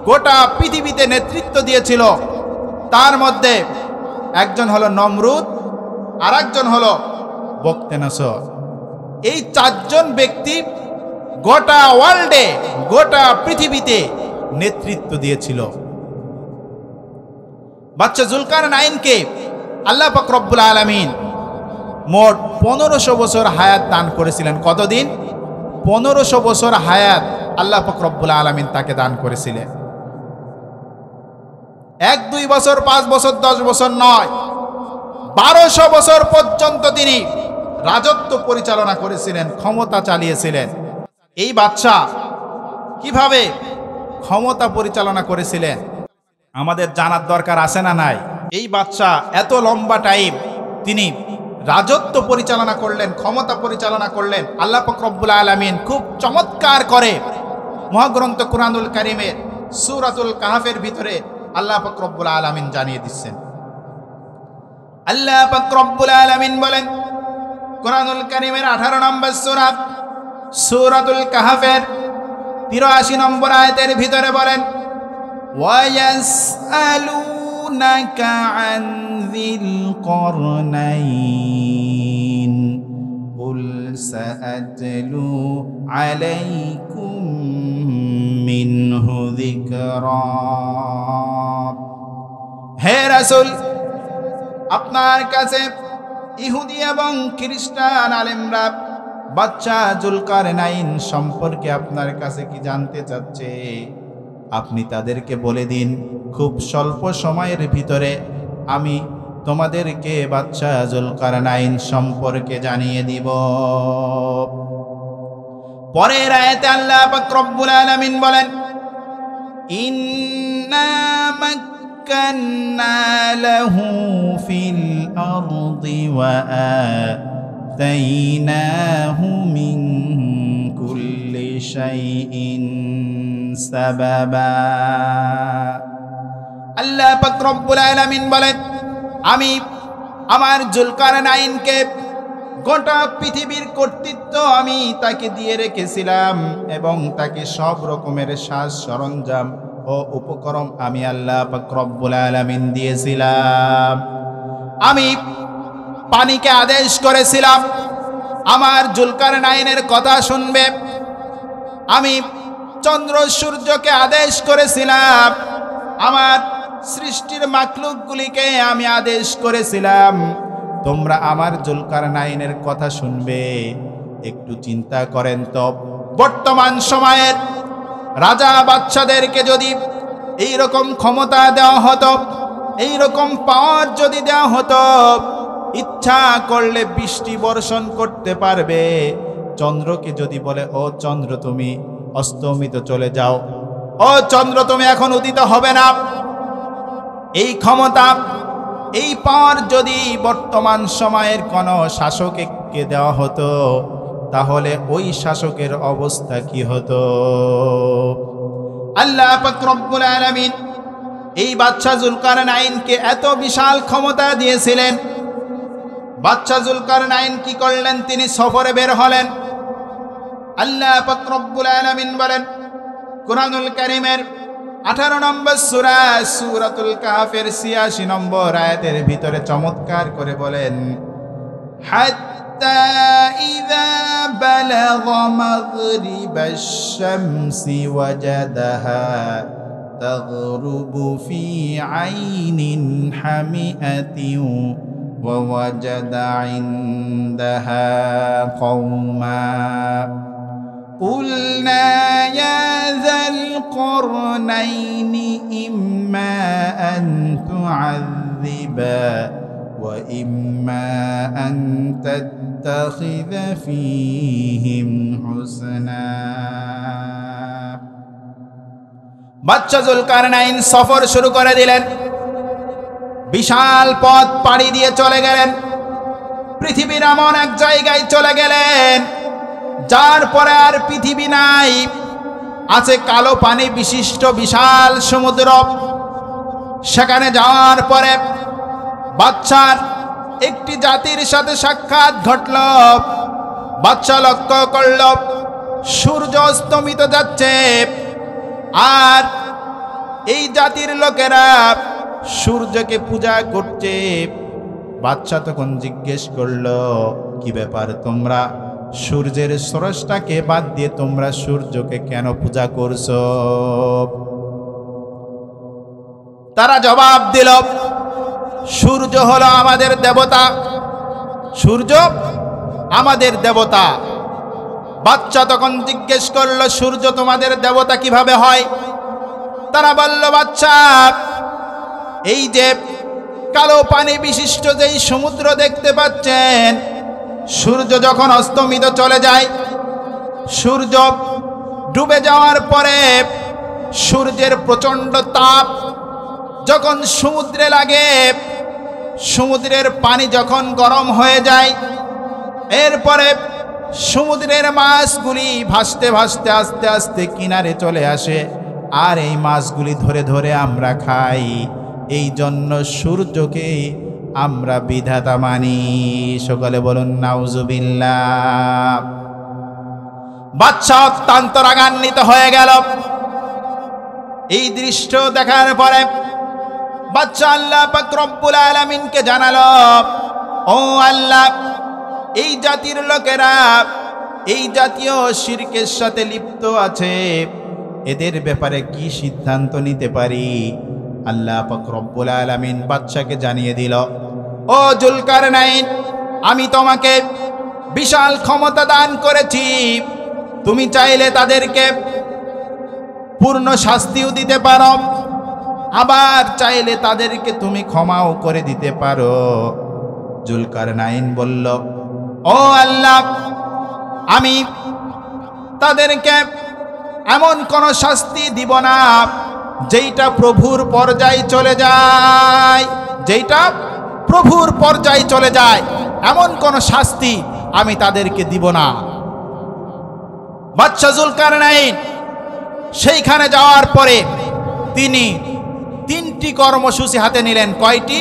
গোটা পৃথিবীতে নেতৃত্ব দিয়েছিল, তার মধ্যে একজন হলো নমরুদ আর একজন হলো বখতেনসর। এই 4 জন ব্যক্তি গোটা ওয়ার্ল্ডে, গোটা পৃথিবীতে নেতৃত্ব দিয়েছিল। বাদশা জুলকারনাইনকে আল্লাহ পাক রব্বুল আলামিন মোট 1500 বছর হায়াত দান করেছিলেন। কতদিন? 1500 বছর হায়াত আল্লাহ পাক রব্বুল আলামিন তাকে দান করেছিলেন। 1-2 বছর, 5 বছর, 10 বছর নয়, 1200 বছর পর্যন্ত তিনি রাজত্ব পরিচালনা করেছিলেন, ক্ষমতা চালিয়েছিলেন। এই বাদশা কিভাবে ক্ষমতা পরিচালনা করেছিলেন আমাদের জানার দরকার আছে না নাই? এই বাদশা এত লম্বা টাইম তিনি রাজত্ব পরিচালনা করলেন, ক্ষমতা পরিচালনা করলেন। আল্লাহ পাক রব্বুল আলামিন খুব চমৎকার করে মহাগ্রন্থ কুরআনুল কারীমের সূরাতুল কাহফের ভিতরে আল্লাহ পাক রব্বুল আলামিন জানিয়ে দিচ্ছেন। আল্লাহ পাক রব্বুল আলামিন বলেন কুরআনুল কারীমের 18 নম্বর সূরা সূরাতুল কাহফের 83 নম্বর আয়াতের ভিতরে বলেন, ওয়ায়াসআলুনাকা আন যিল করনাইন কুল সাআতলু আলাইকুম মিনহু যিকরা। হে রাসূল, আপনার কাছে ইহুদি এবং খ্রিস্টান আলেমরা বাচ্চা জুলকারনাইন সম্পর্কে আপনার কাছে কি জানতে চাচ্ছে, আপনি তাদেরকে বলে দিন খুব স্বল্প সময়ের ভিতরে আমি তোমাদেরকে বাচ্চা জুলকারনাইন সম্পর্কে জানিয়ে দিব। পরের আয়াতে আল্লাহ পাক রব্বুল আলামিন বলেন, ইন্না মাক্কান্না লাহু ফিল আরদি ওয়া আতাইনাহু মিন কুল্লি শাইইন সাবাবা। আল্লাহ পাক রব্বুল আলামিন বলেন, আমি আমার জুলকারনাইনকে গোটা পৃথিবীর কর্তৃত্ব আমি তাকে দিয়ে রেখেছিলাম এবং তাকে সব রকমের সাজ সরঞ্জাম ও উপকরণ আমি আল্লাহ পাক রব্বুল আলামিন দিয়েছিলাম। আমি পানিকে আদেশ করেছিলাম আমার জুলকারনাইনের কথা শুনবে। আমি চন্দ্র সূর্যকে আদেশ করেছিলাম আমার সৃষ্টির মাখলুকগুলিকে আমি আদেশ করেছিলাম তোমরা আমার জুলকারনাইনের কথা শুনবে। একটু চিন্তা করেন তো, বর্তমান সময়ের রাজা বাদশাদেরকে যদি এই রকম ক্ষমতা দেওয়া হতো, এই রকম পাওয়ার যদি দেওয়া হতো, ইচ্ছা করলে বৃষ্টি বর্ষণ করতে পারবে। চন্দ্রকে যদি বলে, ও চন্দ্র তুমি অস্তমিত চলে যাও, ও চন্দ্র তুমি এখন উদিত হবে না, এই ক্ষমতা এই পাওয়ার যদি বর্তমান সময়ের কোন শাসককে দেওয়া হতো, তাহলে ওই শাসকের অবস্থা কি হতো? আল্লাহ পাক রব্বুল আলামিন এই বাদশা জুলকারনাইনকে এত বিশাল ক্ষমতা দিয়েছিলেন। বাদশা জুলকারনাইন কি করলেন? তিনি সফরে বের হলেন। আল্লাহ পাক রব্বুল আলামিন বলেন কুরআনুল কারীমের 18 নম্বর সূরা সূরাতুল কাহফের 86 নম্বর আয়াতের ভিতরে চমৎকার করে বলেন, হাত্তা ইযা বালাগা মাগরিবাশ শামসি ওয়াজাদাহা তাগরুবু ফি আইনিন হামিআতিন ওয়া ওয়াজাদা ইনদাহা কওমা قلنا يا ذا القرنين إما أن تعذب وإما أن تتخذ فيهم حسنا। বাদশা জুলকারনাইন সফর শুরু করে দিলেন। বিশাল পথ পাড়ি দিয়ে চলে গেলেন। পৃথিবীর এমন এক জায়গায় চলে গেলেন যার পরে আর পৃথিবী নাই, আছে কালো পানি বিশিষ্ট বিশাল সমুদ্র। সেখানে যাওয়ার পরে বাদশার একটি জাতির সাথে সাক্ষাৎ ঘটল। বাদশা লক্ষ্য করল সূর্য অস্তমিত যাচ্ছে, আর এই জাতির লোকেরা সূর্যকে পূজা করছে। বাদশা তখন জিজ্ঞেস করল, কি ব্যাপার, তোমরা সূর্যের স্রষ্টাকে বাদ দিয়ে তোমরা সূর্যকে কেন পূজা করছো? তারা জবাব দিল, সূর্য হলো আমাদের দেবতা, সূর্য আমাদের দেবতা। বাদশা তখন জিজ্ঞেস করলো, সূর্য তোমাদের দেবতা কিভাবে হয়? তারা বলল, বাদশা, এই যে কালো পানি বিশিষ্ট যেই সমুদ্র দেখতে পাচ্ছেন, সূর্য যখন অস্তমিত চলে যায়, সূর্য ডুবে যাওয়ার পরে সূর্যের প্রচণ্ড তাপ যখন সমুদ্রে লাগে, সমুদ্রের পানি যখন গরম হয়ে যায়, এরপরে সমুদ্রের মাছগুলি ভাসতে ভাসতে আস্তে আস্তে কিনারে চলে আসে, আর এই মাছগুলি ধরে ধরে আমরা খাই। এই জন্য সূর্যকে আমরা বিধাতা মানি। সকলে বলুন নাউজুবিল্লাহ। বাদশা অত্যন্ত রাগান্বিত হয়ে গেল। এই দৃশ্য দেখার পরে বাদশা আল্লাহ পাক রব্বুল আলামিনকে জানালো, ও আল্লাহ, এই জাতির লোকেরা এই জাতীয় শিরকের সাথে লিপ্ত আছে, এদের ব্যাপারে কি সিদ্ধান্ত নিতে পারি? আল্লাহ পাক রব্বুল আলামিন বাদশাকে জানিয়ে দিল, ও জুলকারনাইন, আমি তোমাকে বিশাল ক্ষমতা দান করেছি। তুমি চাইলে তাদেরকে পূর্ণ শাস্তিও দিতে পারো, আবার চাইলে তাদেরকে তুমি ক্ষমাও করে দিতে পারো। জুলকারনাইন বলল, ও আল্লাহ, আমি তাদেরকে এমন কোন শাস্তি দিব না যেইটা প্রভুর পর্যায়ে চলে যায়, যেইটা প্রভুর পর্যায়ে চলে যায়, এমন কোন শাস্তি আমি তাদেরকে দিব না। বাদশা জুলকারনাইন সেইখানে যাওয়ার পরে তিনি 3টি কর্মসূচি হাতে নিলেন। কয়টি?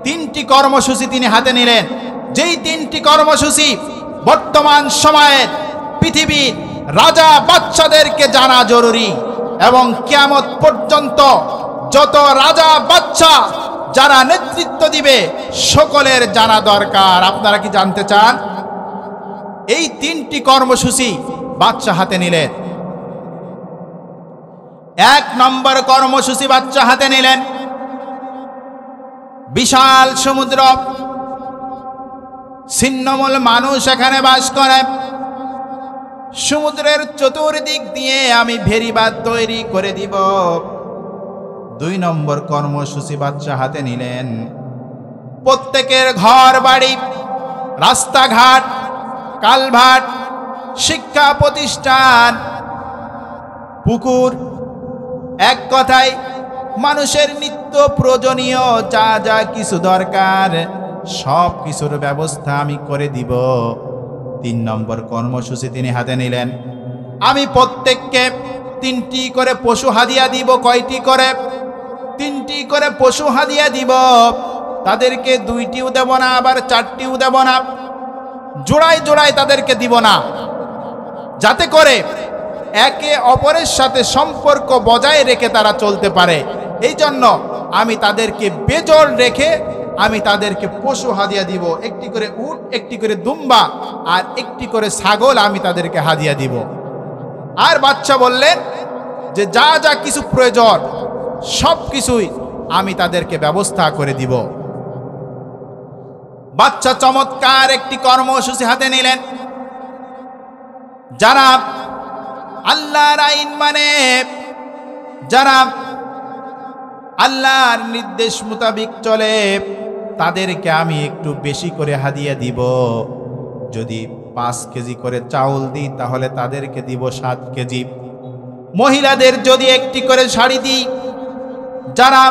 3টি কর্মসূচি তিনি হাতে নিলেন। যেই 3টি কর্মসূচি বর্তমান সময়ে পৃথিবীর রাজা বাদশাদেরকে জানা জরুরি, এবং কিয়ামত পর্যন্ত যত রাজা বাদশা যারা নেতৃত্ব দিবে সকলের জানা দরকার। আপনারা কি জানতে চান? এই 3টি কর্মসূচি বাদশা হাতে নিলেন। 1 নম্বর কর্মসূচি বাদশা হাতে নিলেন, বিশাল সমুদ্র, ছিন্নমূল মানুষ এখানে বাস করে, সমুদ্রের চতুর্দিক দিয়ে আমি ভেরিবাদ তৈরি করে দিব। 2 নম্বর কর্মসূচি বাদশা হাতে নিলেন, প্রত্যেকের ঘর বাড়ি, রাস্তাঘাট, কালভার্ট, শিক্ষা প্রতিষ্ঠান, পুকুর, এক কথায় মানুষের নিত্য প্রয়োজনীয় যা যা কিছু দরকার সব কিছুর ব্যবস্থা আমি করে দিব। 3 নম্বর কর্মসূচি তিনি হাতে নিলেন, আমি প্রত্যেককে 3টি করে পশু হাদিয়া দিব। কয়টি করে? 3টি করে পশু হাদিয়া দিব। তাদেরকে 2টিও দেব না, আবার 4টিও দেব না, জোড়ায় জোড়ায় তাদেরকে দিব না, যাতে করে একে অপরের সাথে সম্পর্ক বজায় রেখে তারা চলতে পারে। এই জন্য আমি তাদেরকে বেজোড় রেখে আমি তাদেরকে পশু হাদিয়া দিব। 1টি করে উট, 1টি করে দুম্বা, আর 1টি করে ছাগল আমি তাদেরকে হাদিয়া দিব। আর বাদশা বললেন যে যা যা কিছু প্রয়োজন সব কিছুই আমি তাদেরকে ব্যবস্থা করে দিব। বাদশা চমৎকার একটি কর্মসূচি হাতে নিলেন, যারা আল্লাহর আইন মানে, যারা আল্লাহর নির্দেশ মোতাবেক চলে, তাদেরকে আমি একটু বেশি করে হাদিয়া দিব। যদি 5 কেজি করে চাউল দিই তাহলে তাদেরকে দিব 7 কেজি। মহিলাদের যদি 1টি করে শাড়ি দিই, যারা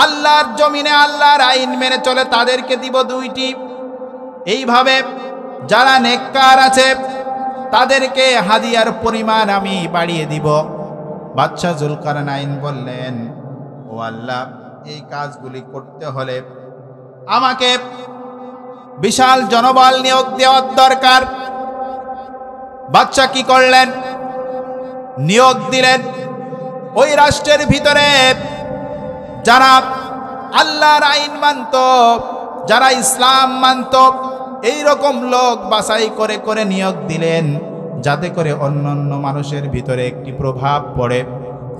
আল্লাহর জমিনে আল্লাহর আইন মেনে চলে তাদেরকে দিব 2টি। এইভাবে যারা নেককার আছে তাদেরকে হাদিয়ার পরিমাণ আমি বাড়িয়ে দিব। বাদশা জুলকারনাইন বললেন, ও আল্লাহ, এই কাজগুলি করতে হলে আমাকে বিশাল জনবল নিয়োগ দেওয়ার দরকার। বাদশা কি করলেন? নিয়োগ দিলেন ওই রাষ্ট্রের ভিতরে যারা আল্লাহর আইন মানত, যারা ইসলাম মানত, এই রকম লোক বাছাই করে করে নিয়োগ দিলেন, যাতে করে অন্যান্য মানুষের ভিতরে একটি প্রভাব পড়ে।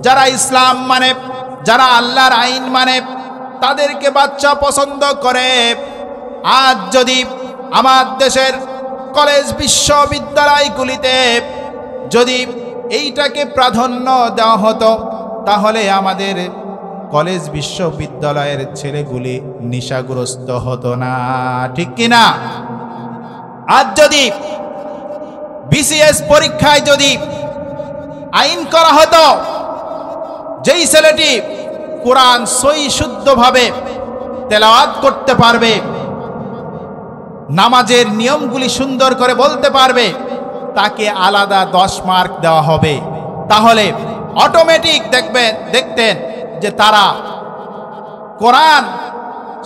যারা ইসলাম মানে, যারা আল্লাহর আইন মানে, তাদেরকে বাদশা পছন্দ করে। আজ যদি আমার দেশের কলেজ বিশ্ববিদ্যালয়গুলিতে যদি এইটাকে প্রাধান্য দেওয়া হতো, তাহলে আমাদের কলেজ বিশ্ববিদ্যালয়ের ছেলেগুলি নেশাগ্রস্ত হতো না, ঠিক কিনা? আজ যদি বিসিএস পরীক্ষায় যদি আইন করা হতো, যেই ছেলেটি কোরআন সহি শুদ্ধভাবে তেলাওয়াত করতে পারবে, নামাজের নিয়মগুলি সুন্দর করে বলতে পারবে, তাকে আলাদা 10 মার্ক দেওয়া হবে। তাহলে অটোমেটিক দেখতেন যে তারা কোরআন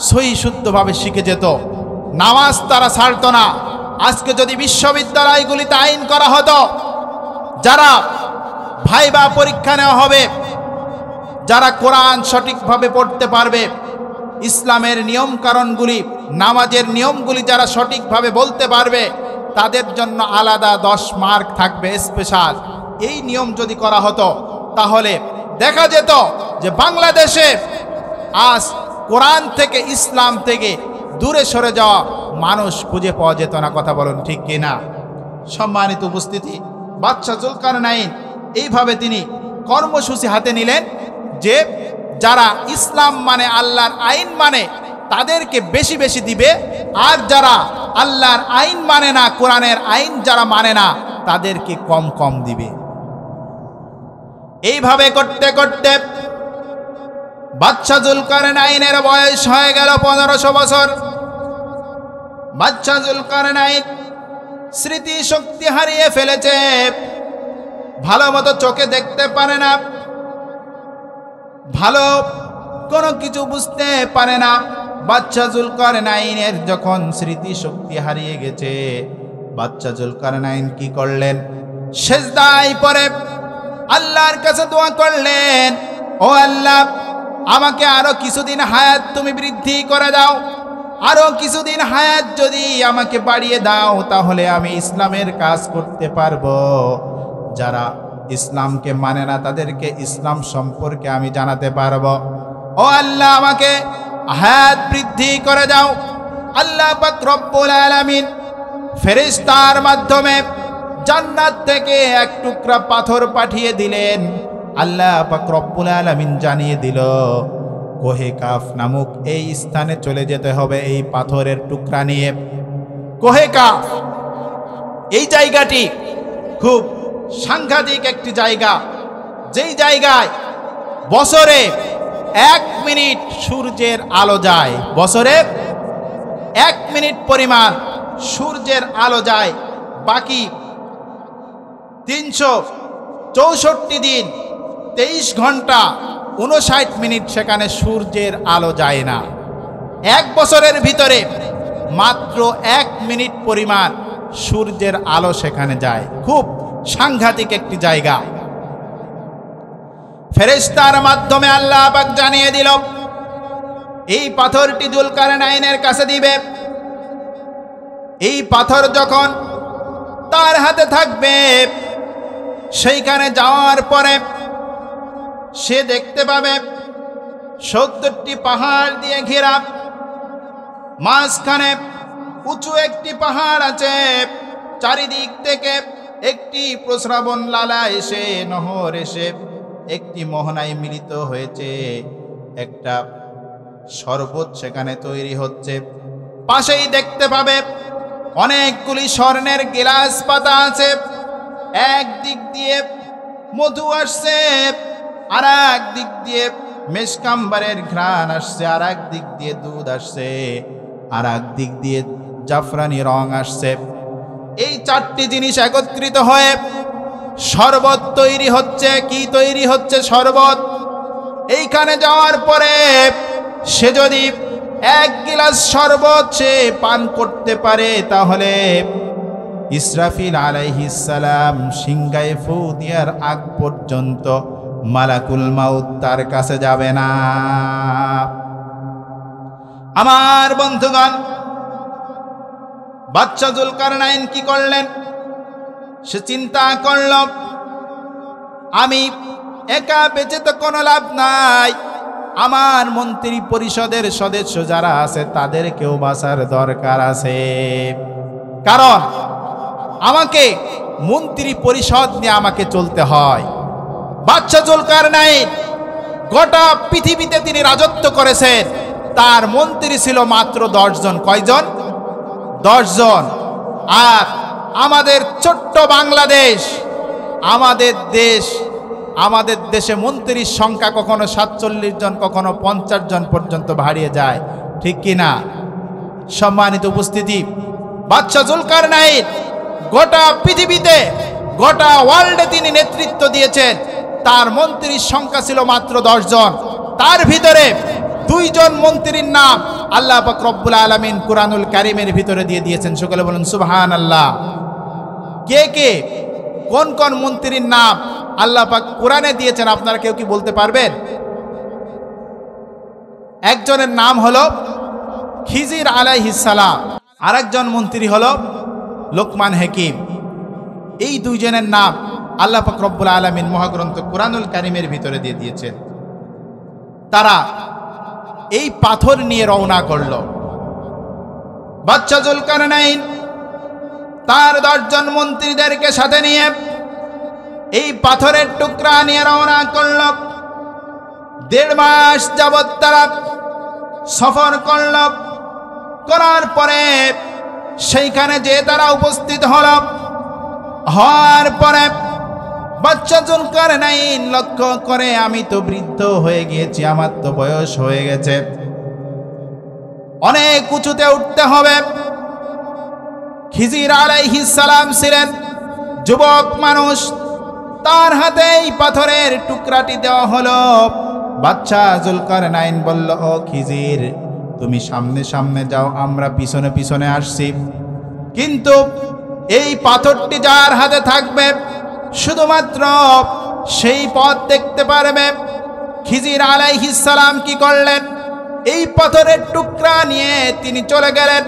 সহি শুদ্ধভাবে শিখে যেত, নামাজ তারা ছাড়তো না। আজকে যদি বিশ্ববিদ্যালয়গুলিতে আইন করা হতো, যারা ভাইবা পরীক্ষা নেওয়া হবে, যারা কোরআন সঠিকভাবে পড়তে পারবে, ইসলামের নিয়ম কারণগুলি, নামাজের নিয়মগুলি যারা সঠিকভাবে বলতে পারবে, তাদের জন্য আলাদা 10 মার্ক থাকবে স্পেশাল। এই নিয়ম যদি করা হতো, তাহলে দেখা যেত যে বাংলাদেশে আজ কোরআন থেকে, ইসলাম থেকে দূরে সরে যাওয়া মানুষ খুঁজে পাওয়া যেত না। কথা বলুন ঠিক কিনা? সম্মানিত উপস্থিতি, বাদশাহ জুলকারনাইন এইভাবে তিনি কর্মসূচি হাতে নিলেন যে যারা ইসলাম মানে, আল্লাহর আইন মানে, তাদেরকে বেশি বেশি দিবে, আর যারা আল্লাহর আইন মানে না, কোরআনের আইন যারা মানে না, তাদেরকে কম কম দিবে। এইভাবে করতে করতে বাদশাহ জুলকারনাইনের বয়স হয়ে গেল 1500 বছর। বাদশাহ জুলকারনাইন স্মৃতি শক্তি হারিয়ে ফেলেছে, ভালো মতো চোখে দেখতে পারে না, ভালো কোনো কিছু বুঝতে পারে না। বাদশাহ জুলকারনাইনের যখন স্মৃতি শক্তি হারিয়ে গেছে, বাদশাহ জুলকারনাইন কি করলেন? সেজদায় পড়ে আল্লাহর কাছে দোয়া করলেন, ও আল্লাহ, আমাকে আরো কিছুদিন হায়াত তুমি বৃদ্ধি করে দাও, আরো কিছুদিন হায়াত যদি আমাকে বাড়িয়ে দাও, তাহলে আমি ইসলামের কাজ করতে পারবো। যারা ইসলামকে মানে না, তাদেরকে ইসলাম সম্পর্কে আমি জানাতে পারবো। ও আল্লাহ, আমাকে হায়াত বৃদ্ধি করে দাও। আল্লাহ পাক রব্বুল আলামিন ফেরেশতার মাধ্যমে জান্নাত থেকে এক টুকরা পাথর পাঠিয়ে দিলেন। আল্লাহ পাক রব্বুল আলামিন জানিয়ে দিল, কোহে কাফ নামক এই স্থানে চলে যেতে হবে এই পাথরের টুকরা নিয়ে। কোহে কাফ এই জায়গাটি খুব সাংঘাতিক একটি জায়গা, যেই জায়গায় বছরে 1 মিনিট সূর্যের আলো যায়, বছরে 1 মিনিট পরিমাণ সূর্যের আলো যায়, বাকি 364 দিন 23 ঘন্টা 59 মিনিট সেখানে সূর্যের আলো যায় না। 1 বছরের ভিতরে মাত্র 1 মিনিট পরিমাণ সূর্যের আলো সেখানে যায়। খুব সাংঘাতিক একটি জায়গা। ফেরেশতার মাধ্যমে আল্লাহ পাক জানিয়ে দিল, এই পাথরটি জুলকারনাইনের কাছে দিবে। এই পাথর যখন তার হাতে থাকবে, সেইখানে যাওয়ার পরে সে দেখতে পাবে 70টি পাহাড় দিয়ে ঘেরা, মাঝখানে উঁচু একটি পাহাড় আছে, চারিদিক থেকে একটি প্রস্রাবণ লালা এসে, নহর এসে একটি মোহনায় মিলিত হয়েছে, একটা শরবত সেখানে তৈরি হচ্ছে। পাশেই দেখতে পাবে অনেকগুলি স্বর্ণের গ্লাস পাতা আছে, এক দিক দিয়ে মধু আসছে, আর এক দিক দিয়ে মেশকাম্বারের ঘ্রাণ আসছে, আর এক দিক দিয়ে দুধ আসছে, আর এক দিক দিয়ে জাফরানি রং আসছে। এই 4টি জিনিস একত্রিত হয়ে শরবত তৈরি হচ্ছে। কি তৈরি হচ্ছে? শরবত। এইখানে যাওয়ার পরে সে যদি 1 গিলাস শরবত সে পান করতে পারে, তাহলে ইসরাফিল আলাইহিস সালাম সিংহায় ফু দেওয়ার আগ পর্যন্ত মালাকুল মাউত তার কাছে যাবে না। আমার বন্ধুগণ, বাদশাহ জুলকারনাইন কি করলেন? সে চিন্তা করল, আমি একা বেঁচে তো কোনো লাভ নাই, আমার মন্ত্রী পরিষদের সদস্য যারা আছে তাদেরকেও বাঁচার দরকার আছে। কারণ আমাকে মন্ত্রী পরিষদ নিয়ে আমাকে চলতে হয়। বাদশাহ জুলকারনাইন গোটা পৃথিবীতে তিনি রাজত্ব করেছেন, তার মন্ত্রী ছিল মাত্র 10 জন। কয়জন? 10 জন। আর আমাদের ছোট্ট বাংলাদেশ, আমাদের দেশে মন্ত্রীর সংখ্যা কখনো 47 জন, কখনো 50 জন পর্যন্ত বাড়িয়ে যায়। ঠিক কি না? সম্মানিত উপস্থিতি, বাদশাহ জুলকারনাইন গোটা পৃথিবীতে, গোটা ওয়ার্ল্ডে তিনি নেতৃত্ব দিয়েছেন। তার মন্ত্রীর সংখ্যা ছিল মাত্র 10 জন। তার ভিতরে 2 জন মন্ত্রীর নাম আল্লাহ পাক রব্বুল আলামিন কুরআনুল কারীমের ভিতরে দিয়ে দিয়েছেন। সকলে বলেন সুবহানাল্লাহ। কে কে, কোন কোন মন্ত্রীর নাম আল্লাহ পাক কোরআনে দিয়েছেন আপনারা কেউ কি বলতে পারবেন? একজনের নাম হলো খিজির আলাইহিস সালাম, আরেকজন মন্ত্রী হলো লোকমান হাকিম। এই 2 জনের নাম আল্লাহ পাক রব্বুল আলামিন মহাগ্রন্থ কুরআনুল কারীমের ভিতরে দিয়ে দিয়েছেন। তারা এই পাথর নিয়ে রওনা করল। বাদশাহ জুলকারনাইন তার 10 জন মন্ত্রীদেরকে সাথে নিয়ে এই পাথরের টুকরা নিয়ে রওনা করল। 1.5 মাস যাবৎ তারা সফর করল। করার পরে সেইখানে যে তারা উপস্থিত হওয়ার পরে বাদশাহ জুলকারনাইন লক্ষ্য করে, আমি তো বৃদ্ধ হয়ে গিয়েছি, আমার তো বয়স হয়ে গেছে, অনেক উঁচুতে উঠতে হবে। খিজির আলাইহিস সালাম ছিলেন যুবক মানুষ, তার হাতে এই পাথরের টুকরাটি দেওয়া হলো। বাদশাহ জুলকারনাইন বলল, ও খিজির, তুমি সামনে সামনে যাও, আমরা পিছনে পিছনে আসছি। কিন্তু এই পাথরটি যার হাতে থাকবে শুধুমাত্র সেই পথ দেখতে পারবে। খিজির আলাইহিস সালাম কি করলেন? এই পাথরের টুকরা নিয়ে তিনি চলে গেলেন,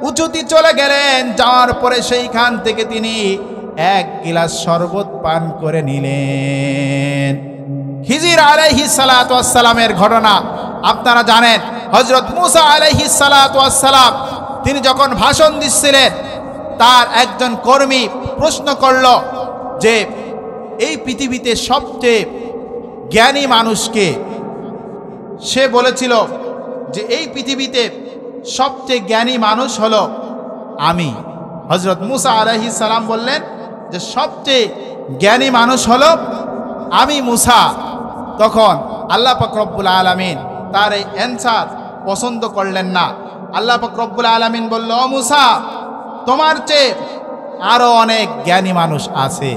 উঁচুতে চলে গেলেন। যাওয়ার পরে সেইখান থেকে তিনি 1 গিলাস শরবত পান করে নিলেন। খিজির আলাইহিস সালাতু ওয়াস সালামের ঘটনা আপনারা জানেন। হযরত মুসা আলাইহিস সালাতু ওয়াস সালাম তিনি যখন ভাষণ দিচ্ছিলেন, তার একজন কর্মী প্রশ্ন করল যে এই পৃথিবীতে সবচেয়ে জ্ঞানী মানুষকে? সে বলেছিল যে এই পৃথিবীতে সবচেয়ে জ্ঞানী মানুষ হলো আমি। হযরত মুসা আলাইহিস সালাম বললেন যে সবচেয়ে জ্ঞানী মানুষ হলো আমি মুসা। তখন আল্লাহ পাক রব্বুল আলামিন তার এই অ্যানসার পছন্দ করলেন না। আল্লাহ পাক রব্বুল আলামিন বলল, ও মুসা, তোমার চেয়ে আরো অনেক জ্ঞানী মানুষ আছে।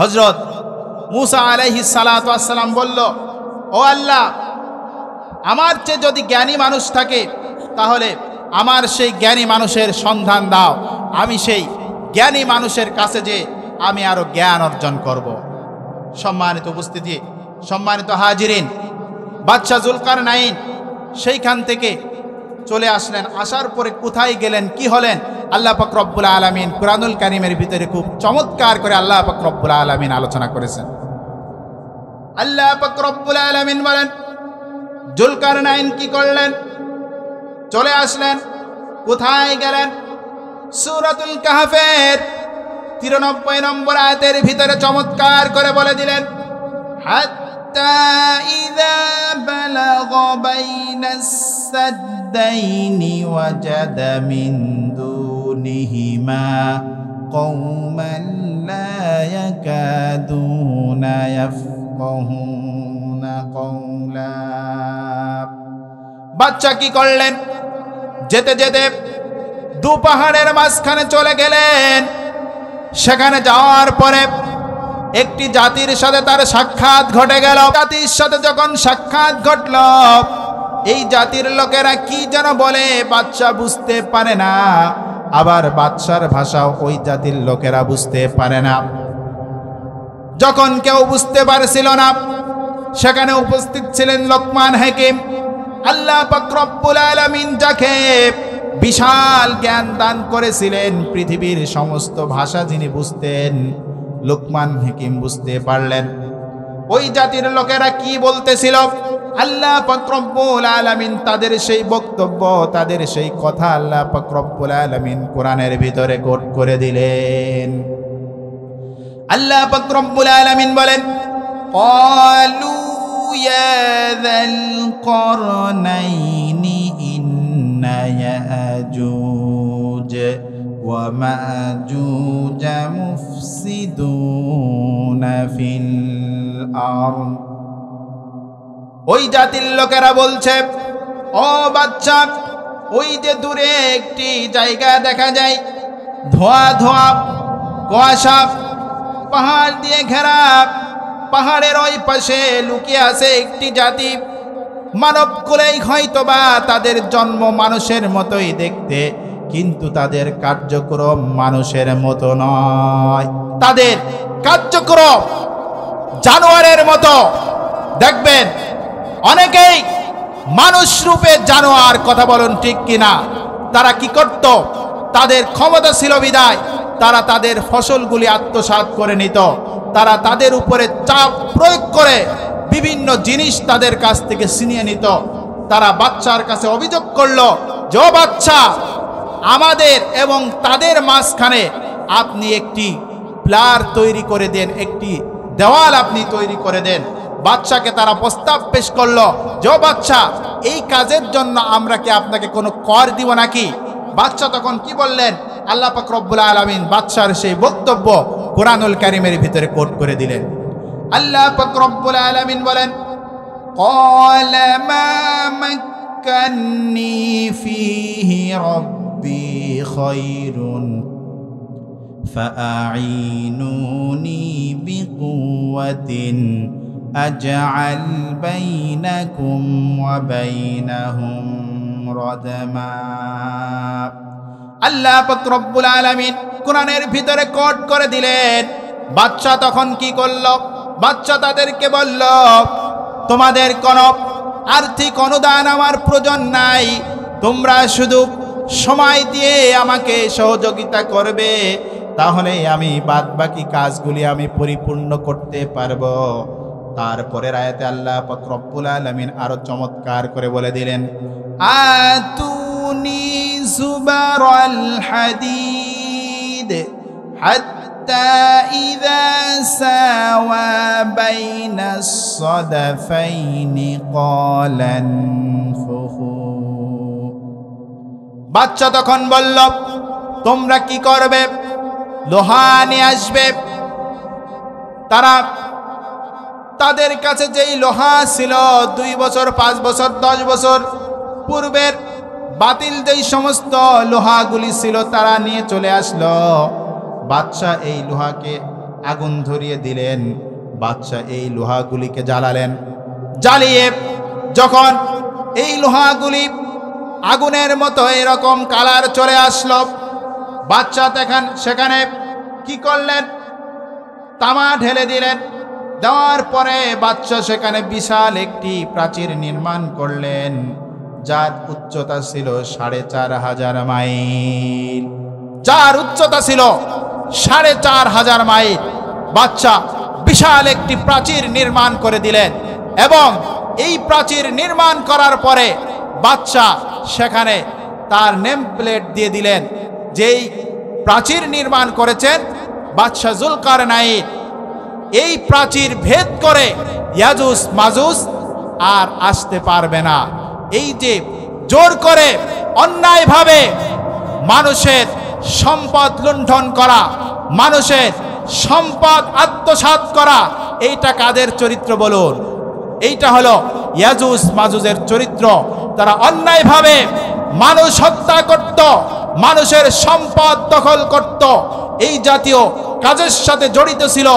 হযরত মুসা আলাইহিস সালাতু ওয়াস সালাম বলল, ও আল্লাহ, আমার চেয়ে যদি জ্ঞানী মানুষ থাকে তাহলে আমার সেই জ্ঞানী মানুষের সন্ধান দাও, আমি সেই জ্ঞানী মানুষের কাছে যে আমি আরো জ্ঞান অর্জন করব। সম্মানিত উপস্থিতি, সম্মানিত হাজিরিন, বাদশাহ জুলকারনাইন সেইখান থেকে চলে আসলেন। আসার পরে কোথায় গেলেন, কি হলেন, আল্লাহ পাক রব্বুল আলামিন কুরআনুল কারীমের ভিতরে খুব চমৎকার করে আল্লাহ পাক রব্বুল আলামিন আলোচনা করেছেন। আল্লাহ পাক রব্বুল আলামিন বলেন, জুলকারনাইন কি করলেন? চলে আসলেন। কোথায় গেলেন? সূরাতুল কাহফের 93 নম্বর আয়াতের ভিতরে চমৎকার করে বলে দিলেন, হাত্তা ইযা বালাগা বাইনাস সাদদাইনি ওয়াজাদা মিন দুনিহিমা কওমান লা ইয়াকাদুনা ইয়াফকাহুনা কওলা। বাচ্চা কি করলেন? যেতে যেতে 2 পাহাড়ের মাঝখানে চলে গেলেন। সেখানে যাওয়ার পরে একটি জাতির সাথে তার সাক্ষাৎ ঘটে গেল। জাতির সাথে যখন সাক্ষাৎ ঘটল, এই জাতির লোকেরা কি যেন বলে বাদশা বুঝতে পারে না, আবার বাদশার ভাষাও ওই জাতির লোকেরা বুঝতে পারে না। যখন কেউ বুঝতে পারছিল না, সেখানে উপস্থিত ছিলেন লোকমান হাকিম। আল্লাহ পাক রব্বুল আলামিন যাকে বিশাল জ্ঞান দান করেছিলেন, পৃথিবীর সমস্ত ভাষা যিনি বুঝতেন, লোকমান হাকিম বুঝতে পারলেন ওই জাতির লোকেরা কি বলতেছিল। আল্লাহ পাক রব্বুল আলামিন তাদের সেই বক্তব্য, তাদের সেই কথা আল্লাহ পাক রব্বুল আলামিন কোরআনের ভিতরে কোট করে দিলেন। আল্লাহ পাক রব্বুল আলামিন বলেন, ক্বালু ইয়া যাল করনাইনি ইন্না ইয়াজুজ ওয়া মাজুজ মুফসিদুনা ফিল আরদ। ওই জাতির লোকেরা বলছে, ও বাচ্চা, ওই যে দূরে একটি জায়গা দেখা যায়, ধোয়া ধোয়া কুয়াশা, পাহাড় দিয়ে ঘেরা, পাহাড়ের ওই পাশে লুকিয়ে আছে একটি জাতি। মানব কুলেই হয়তোবা তাদের জন্ম মানুষের মতোই দেখতে, কিন্তু তাদের কার্যক্রম মানুষের মতো নয়। তাদের কার্যক্রম জানোয়ারের মতো। দেখবেন অনেকেই মানুষ রূপে জানোয়ার, কথা বলুন ঠিক কিনা। তারা কি করত? তাদের ক্ষমতা ছিল বিদায় তারা তাদের ফসলগুলি আত্মসাৎ করে নিত। তারা তাদের উপরে চাপ প্রয়োগ করে বিভিন্ন জিনিস তাদের কাছ থেকে ছিনিয়ে নিত। তারা বাচ্চার কাছে অভিযোগ করলো যে, ও বাচ্চা, আমাদের এবং তাদের মাঝখানে আপনি একটি প্লার তৈরি করে দেন, একটি দেওয়াল আপনি তৈরি করে দেন। বাচ্চাকে তারা প্রস্তাব পেশ করলো যে, ও বাচ্চা, এই কাজের জন্য আমরা কি আপনাকে কোনো কর দিব নাকি? বাচ্চা তখন কি বললেন? আল্লাহ পাক রব্বুল আলামিন বাচ্চার সেই বক্তব্য কোরআনুল কারীমের ভিতরে কোট করে দিলেন। আল্লাহ পাক রব্বুল আলামিন বলেন, ক্বালা মা মাক্কান্নী ফীহি রাব্বী খায়রুন ফাআইনুনি বিকুওয়াতিন আজআল বাইনাকুম ওয়া বাইনাহুম রাদমা। আল্লাহ পাক রব্বুল আলামিন কোরআনের ভিতরে কোট করে দিলেন। বাচ্চা তখন কি করলো? বাচ্চা তাদেরকে বলল, তোমাদের কোনো আর্থিক অনুদান আমার প্রয়োজন নাই, তোমরা শুধু সময় দিয়ে আমাকে সহযোগিতা করবে, তাহলে আমি বাদবাকি কাজগুলি আমি পরিপূর্ণ করতে পারবো। তারপরের আয়াতে আল্লাহ পাক রব্বুল আলামিন আরো চমৎকার করে বলে দিলেন, আতুনি জুবারাল হাদিদ হাত্তা ইযা সাওয়া বাইনাস সাদাফাইনি ক্বালা আনফুখু। বাচ্চা তখন বলল, তোমরা কি করবে? লোহা নিয়ে আসবে। তারা তাদের কাছে যেই লোহা ছিল 2 বছর 5 বছর 10 বছর পূর্বের বাতিল যেই সমস্ত লোহাগুলি ছিল তারা নিয়ে চলে আসলো। বাদশা এই লোহাকে আগুন ধরিয়ে দিলেন। বাদশা এই লোহাগুলিকে জ্বালালেন। জ্বালিয়ে যখন এই লোহাগুলি আগুনের মতো এরকম কালার চলে আসলো, বাদশা দেখেন সেখানে কি করলেন? তামা ঢেলে দিলেন। দেওয়ার পরে বাদশা সেখানে বিশাল একটি প্রাচীর নির্মাণ করলেন, যার উচ্চতা ছিল 4500 মাইল। যার উচ্চতা ছিল 4500 মাইল। বাদশা বিশাল একটি প্রাচীর নির্মাণ করে দিলেন এবং এই প্রাচীর নির্মাণ করার পরে বাদশা সেখানে তার নেম প্লেট দিয়ে দিলেন, যেই প্রাচীর নির্মাণ করেছেন বাদশা জুলকারনাইন, এই প্রাচীর ভেদ করে ইয়াজুজ মাজুজ আর আসতে পারবে না। এই যে জোর করে অন্যায়ভাবে মানুষের সম্পদ লুণ্ঠন করা, মানুষের সম্পদ আত্মসাৎ করা, এইটা কাদের চরিত্র বলুন? এইটা হলো ইয়াজুজ মাজুজের চরিত্র। তারা অন্যায়ভাবে মানুষ হত্যা করত, মানুষের সম্পদ দখল করত, এই জাতীয় কাজের সাথে জড়িত ছিল,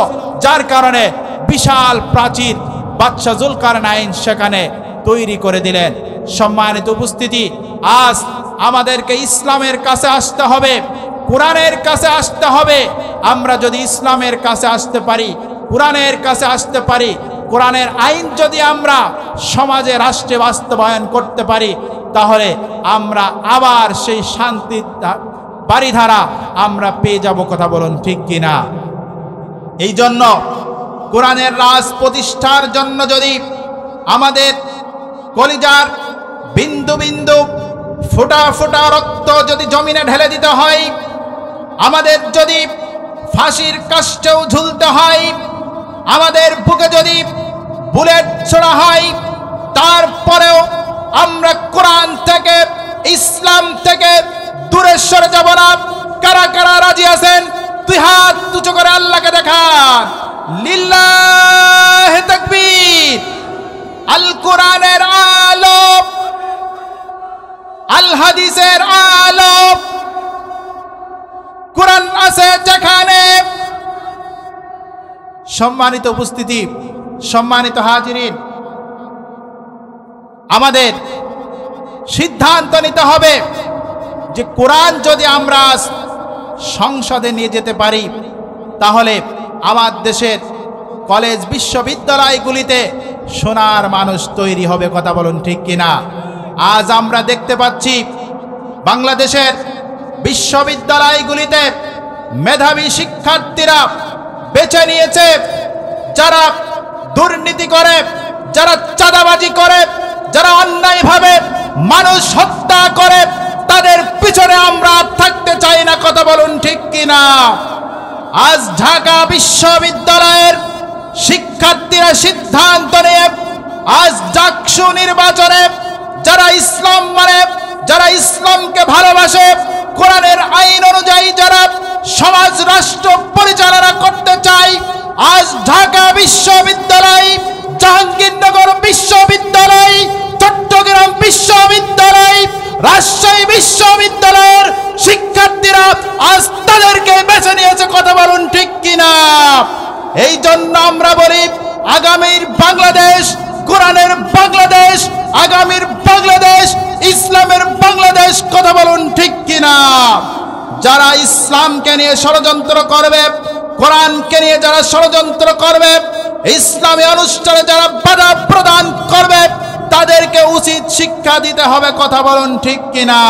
যার কারণে বিশাল প্রাচীর বাদশা জুলকারনাইন সেখানে তৈরি করে দিলেন। সম্মানিত উপস্থিতি, আজ আমাদেরকে ইসলামের কাছে আসতে হবে, কোরআনের কাছে আসতে হবে। আমরা যদি ইসলামের কাছে আসতে পারি, কোরআনের কাছে আসতে পারি, কোরআনের আইন যদি আমরা সমাজে রাষ্ট্রে বাস্তবায়ন করতে পারি, তাহলে আমরা আবার সেই শান্তির বাড়িধারা আমরা পেয়ে যাব। কথা বলুন ঠিক কিনা? এই জন্য কোরআনের রাজ প্রতিষ্ঠার জন্য যদি আমাদের কলিজার বিন্দু বিন্দু ফোঁটা ফোঁটা রক্ত যদি জমিনে ঢেলে দিতে হয়, আমাদের যদি ফাঁসির কাষ্ঠেও ঝুলতে হয়, আমাদের বুকে যদি বুলেট ছোড়া হয়, তারপরেও আমরা কোরআন থেকে ইসলাম থেকে দূরে সরে যাব না। কারা কারা রাজি আছেন? তুই হাত উঁচু করে আল্লাহকে দেখান। লিল্লাহি তাকবীর। আল কোরআনের আলো, আল হাদিসের আলো, কোরআন আছে যেখানে। সম্মানিত উপস্থিতি, সম্মানিত হাজিরিন, আমাদের সিদ্ধান্ত নিতে হবে যে কোরআন যদি আমরা সংসদে নিয়ে যেতে পারি তাহলে আমার দেশের কলেজ বিশ্ববিদ্যালয়গুলিতে সোনার মানুষ তৈরি হবে। কথা বলুন ঠিক কিনা? আজ আমরা দেখতে পাচ্ছি বাংলাদেশের বিশ্ববিদ্যালয়গুলিতে মেধাবী শিক্ষার্থীরা বেছে নিয়েছে যারা দুর্নীতি করে, যারা চাঁদাবাজি করে, যারা অন্যায়ভাবে মানুষ হত্যা করে, তাদের পিছনে আমরা থাকতে চাই না। কথা বলুন ঠিক কিনা? আজ ঢাকা বিশ্ববিদ্যালয়ের শিক্ষার্থীরা সিদ্ধান্ত নিয়ে আজ ডাকসু নির্বাচনে যারা ইসলাম মানে, যারা ইসলামকে ভালোবাসে, কোরআনের আইন অনুযায়ী যারা সমাজ রাষ্ট্র পরিচালনা করতে চায়, আজ ঢাকা বিশ্ববিদ্যালয়, জাহাঙ্গীরনগর বিশ্ববিদ্যালয়, চট্টগ্রাম বিশ্ববিদ্যালয়, রাজশাহী বিশ্ববিদ্যালয়ের শিক্ষার্থীরা আজ তাদেরকে বেছে নিয়েছে। কথা বলুন ঠিক কিনা? এই জন্য আমরা বলি আগামীর বাংলাদেশ কোরআনের বাংলাদেশ, আগামীর বাংলাদেশ ইসলামের বাংলাদেশ। কথা বলুন ঠিক কিনা? যারা ইসলামকে নিয়ে ষড়যন্ত্র করবে, কোরআনকে নিয়ে যারা ষড়যন্ত্র করবে, ইসলামী অনুষ্ঠানে যারা বাধা প্রদান করবে, তাদেরকে উচিত শিক্ষা দিতে হবে। কথা বলুন ঠিক কিনা?